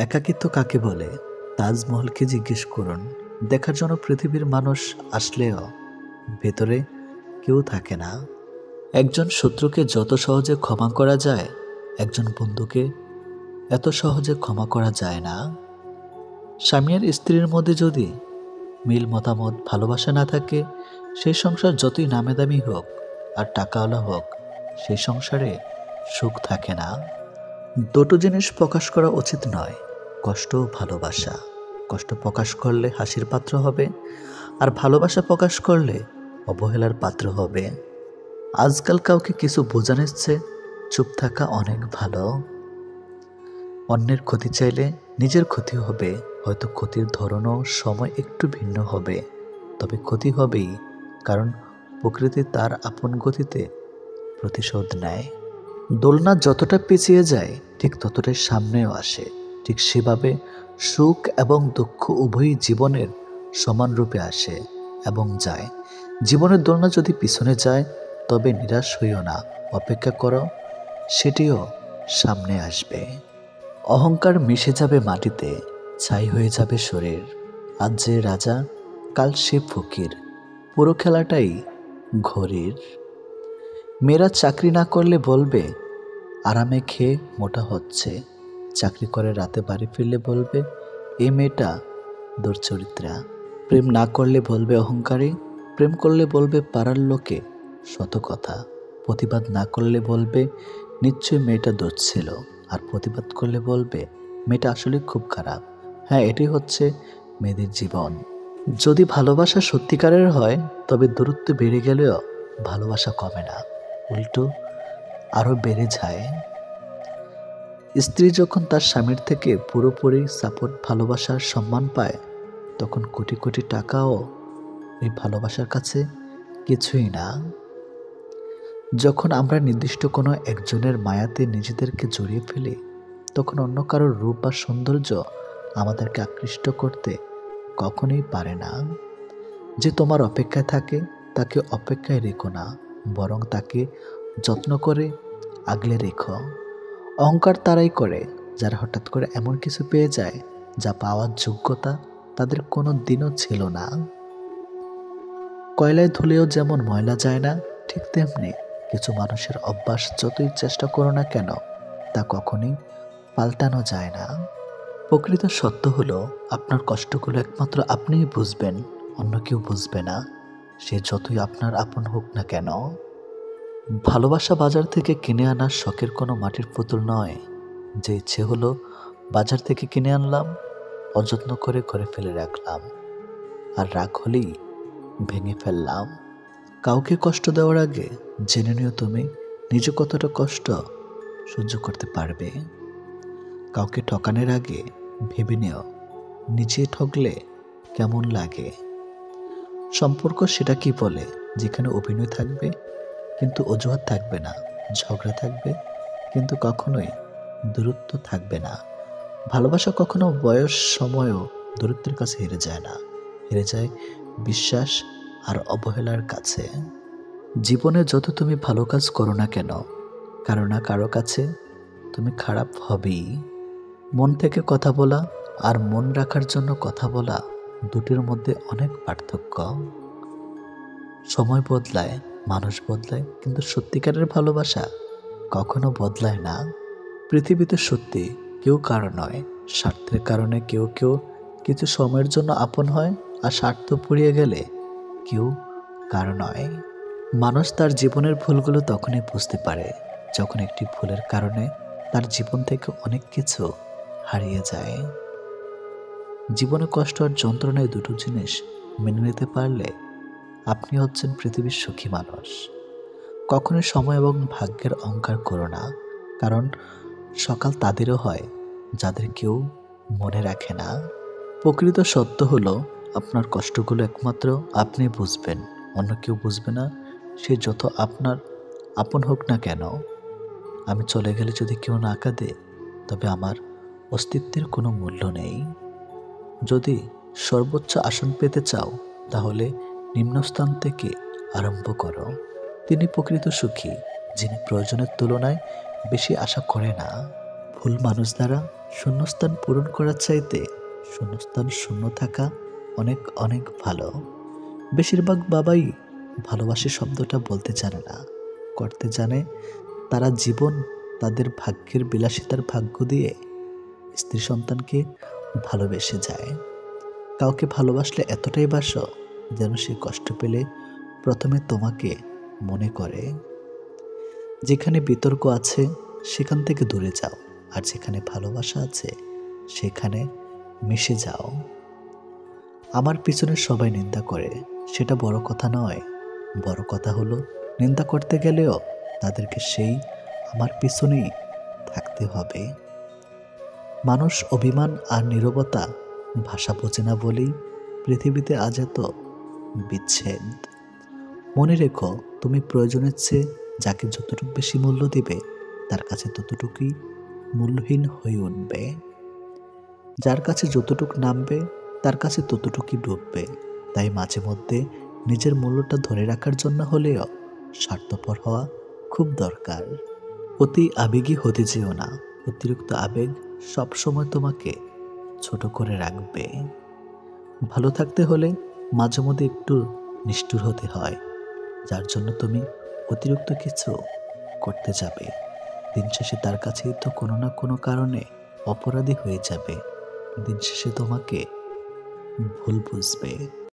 একাকিত্ব কাকে বলে? তাজমহলকে জিজ্ঞেস করুন। দেখার জন্য পৃথিবীর মানুষ আসলেও ভেতরে কেউ থাকে না। একজন শত্রুকে যত সহজে ক্ষমা করা যায়, একজন বন্ধুকে এত সহজে ক্ষমা করা যায় না। স্বামী আর স্ত্রীর মধ্যে যদি মিল মতামত ভালোবাসা না থাকে, সেই সংসার যতই নামে দামি হোক আর টাকাওয়ালা হোক, সেই সংসারে সুখ থাকে না। দুটো জিনিস প্রকাশ করা উচিত নয়, কষ্ট ও ভালোবাসা। কষ্ট প্রকাশ করলে হাসির পাত্র হবে, আর ভালোবাসা প্রকাশ করলে অবহেলার পাত্র হবে। আজকাল কাউকে কিছু বোঝানোর চেয়ে চুপ থাকা অনেক ভালো। অন্যের ক্ষতি চাইলে নিজের ক্ষতি হবে, হয়তো ক্ষতির ধরনও সময় একটু ভিন্ন হবে, তবে ক্ষতি হবেই, কারণ প্রকৃতি তার আপন গতিতে প্রতিশোধ নেয়। দোলনা যতটা পিছিয়ে যায় ঠিক ততটাই সামনেও আসে। ঠিক সেভাবে সুখ এবং দুঃখ উভয়ই জীবনের সমান রূপে আসে এবং যায়। জীবনের দোলনা যদি পিছনে যায় তবে নিরাশ হইও না, অপেক্ষা করো, সেটিও সামনে আসবে। অহংকার মিশে যাবে মাটিতে, ছাই হয়ে যাবে শরীর। আজ যে রাজা, কাল সে ফকির, পুরো খেলাটাই ঘড়ির। মেয়েরা চাকরি না করলে বলবে আরামে খেয়ে মোটা হচ্ছে, চাকরি করে রাতে বাড়ি ফিরলে বলবে এই মেয়েটা দুর্চরিত্রা। প্রেম না করলে বলবে অহংকারী, প্রেম করলে বলবে পাড়ার লোকে শত কথা। প্রতিবাদ না করলে বলবে নিশ্চয়ই মেয়েটা দোষ ছিল, আর প্রতিবাদ করলে বলবে মেয়েটা আসলে খুব খারাপ। হ্যাঁ, এটি হচ্ছে মেয়েদের জীবন। যদি ভালোবাসা সত্যিকারের হয় তবে দূরত্ব বেড়ে গেলেও ভালোবাসা কমে না, উল্টো আরও বেড়ে যায়। স্ত্রী যখন তার স্বামীর থেকে পুরোপুরি সাপোর্ট, ভালোবাসার সম্মান পায়, তখন কোটি কোটি টাকাও ওই ভালোবাসার কাছে কিছুই না। যখন আমরা নির্দিষ্ট কোনো একজনের মায়াতে নিজেদেরকে জড়িয়ে ফেলি, তখন অন্য কারোর রূপ বা সৌন্দর্য আমাদেরকে আকৃষ্ট করতে কখনোই পারে না। যে তোমার অপেক্ষায় থাকে তাকে অপেক্ষায় রেখো না, বরং তাকে যত্ন করে আগলে রেখো। অহংকার তারাই করে যারা হঠাৎ করে এমন কিছু পেয়ে যায় যা পাওয়ার যোগ্যতা তাদের কোনো দিনও ছিল না। কয়লায় ধুলেও যেমন ময়লা যায় না, ঠিক তেমনি কিছু মানুষের অভ্যাস যতই চেষ্টা করো না কেন তা কখনোই পাল্টানো যায় না। প্রকৃত সত্য হলো আপনার কষ্টগুলো একমাত্র আপনিই বুঝবেন, অন্য কেউ বুঝবে না, সে যতই আপনার আপন হোক না কেন। ভালোবাসা বাজার থেকে কিনে আনার শখের কোনো মাটির পুতুল নয়, যে ইচ্ছে হলো বাজার থেকে কিনে আনলাম, অযত্ন করে ঘরে ফেলে রাখলাম, আর রাগ হলেই ভেঙে ফেললাম। কাউকে কষ্ট দেওয়ার আগে জেনে নিও তুমি নিজে কতটা কষ্ট সহ্য করতে পারবে। কাউকে ঠকানোর আগে ভেবে নিও নিজে ঠকলে কেমন লাগে। সম্পর্ক সেটা কি বলে যেখানে অভিনয় থাকবে কিন্তু অজুহাত থাকবে না, ঝগড়া থাকবে কিন্তু কখনোই দূরত্ব থাকবে না। ভালোবাসা কখনো বয়স সময়ও দূরত্বের কাছে হেরে যায় না, হেরে যায় বিশ্বাস আর অবহেলার কাছে। জীবনে যত তুমি ভালো কাজ করো না কেন, কারো না কারো কাছে তুমি খারাপ হবেই। মন থেকে কথা বলা আর মন রাখার জন্য কথা বলা, দুটির মধ্যে অনেক পার্থক্য। সময় বদলায়, মানুষ বদলায়, কিন্তু সত্যিকারের ভালোবাসা কখনো বদলায় না। পৃথিবীতে সত্যি কেউ কারো নয়, স্বার্থের কারণে কেউ কেউ কিছু সময়ের জন্য আপন হয়, আর স্বার্থ পুড়িয়ে গেলে কেউ কারো নয়। মানুষ তার জীবনের ভুলগুলো তখনই বুঝতে পারে যখন একটি ভুলের কারণে তার জীবন থেকে অনেক কিছু হারিয়ে যায়। জীবনে কষ্ট আর যন্ত্রণায় দুটো জিনিস মেনে নিতে পারলে আপনি হচ্ছেন পৃথিবীর সুখী মানুষ। কখনোই সময় এবং ভাগ্যের অহংকার করো না, কারণ সকাল তাদেরও হয় যাদের কেউ মনে রাখে না। প্রকৃত সত্য হলো আপনার কষ্টগুলো একমাত্র আপনি বুঝবেন, অন্য কেউ বুঝবে না, সে যত আপনার আপন হোক না কেন। আমি চলে গেলে যদি কেউ না কাঁদে তবে আমার অস্তিত্বের কোনো মূল্য নেই। যদি সর্বোচ্চ আসন পেতে চাও তাহলে নিম্নস্থান থেকে আরম্ভ করো। তিনি প্রকৃত সুখী যিনি প্রয়োজনের তুলনায় বেশি আশা করে না। ভুল মানুষ দ্বারা শূন্যস্থান পূরণ করার চাইতে শূন্যস্থান শূন্য থাকা অনেক অনেক ভালো। বেশিরভাগ বাবাই ভালোবাসি শব্দটা বলতে জানে না, করতে জানে। তারা জীবন তাদের ভাগ্যের বিলাসিতার ভাগ্য দিয়ে স্ত্রী সন্তানকে ভালোবেসে যায়। কাউকে ভালোবাসলে এতটাই বাসো যেন সে কষ্ট পেলে প্রথমে তোমাকে মনে করে। যেখানে বিতর্ক আছে সেখান থেকে দূরে যাও, আর যেখানে ভালোবাসা আছে সেখানে মিশে যাও। আমার পিছনে সবাই নিন্দা করে, সেটা বড় কথা নয়। বড় কথা হলো নিন্দা করতে গেলেও তাদেরকে সেই আমার পিছনেই থাকতে হবে। মানুষ অভিমান আর নীরবতা ভাষা বোঝে না বলেই পৃথিবীতে আজ এত বিচ্ছেদ। মনে রেখো, তুমি প্রয়োজনের চেয়ে যাকে যতটুকু বেশি মূল্য দিবে তার কাছে ততটুকুই মূল্যহীন হয়ে উঠবে। যার কাছে যতটুকু নামবে তার কাছে ততটুকুই ডুববে। তাই মাঝে মধ্যে নিজের মূল্যটা ধরে রাখার জন্য হলেও স্বার্থপর হওয়া খুব দরকার। অতি আবেগী হতে যেও না। অতিরিক্ত আবেগ সবসময় তোমাকে ছোট করে রাখবে। ভালো থাকতে হলে মাঝে মধ্যে একটু নিষ্ঠুর হতে হয়, যার জন্য তুমি অতিরিক্ত কিছু করতে যাবে। দিন শেষে তার কাছেই তো কোনো না কোনো কারণে অপরাধী হয়ে যাবে। দিন শেষে তোমাকে ভুল বুঝবে।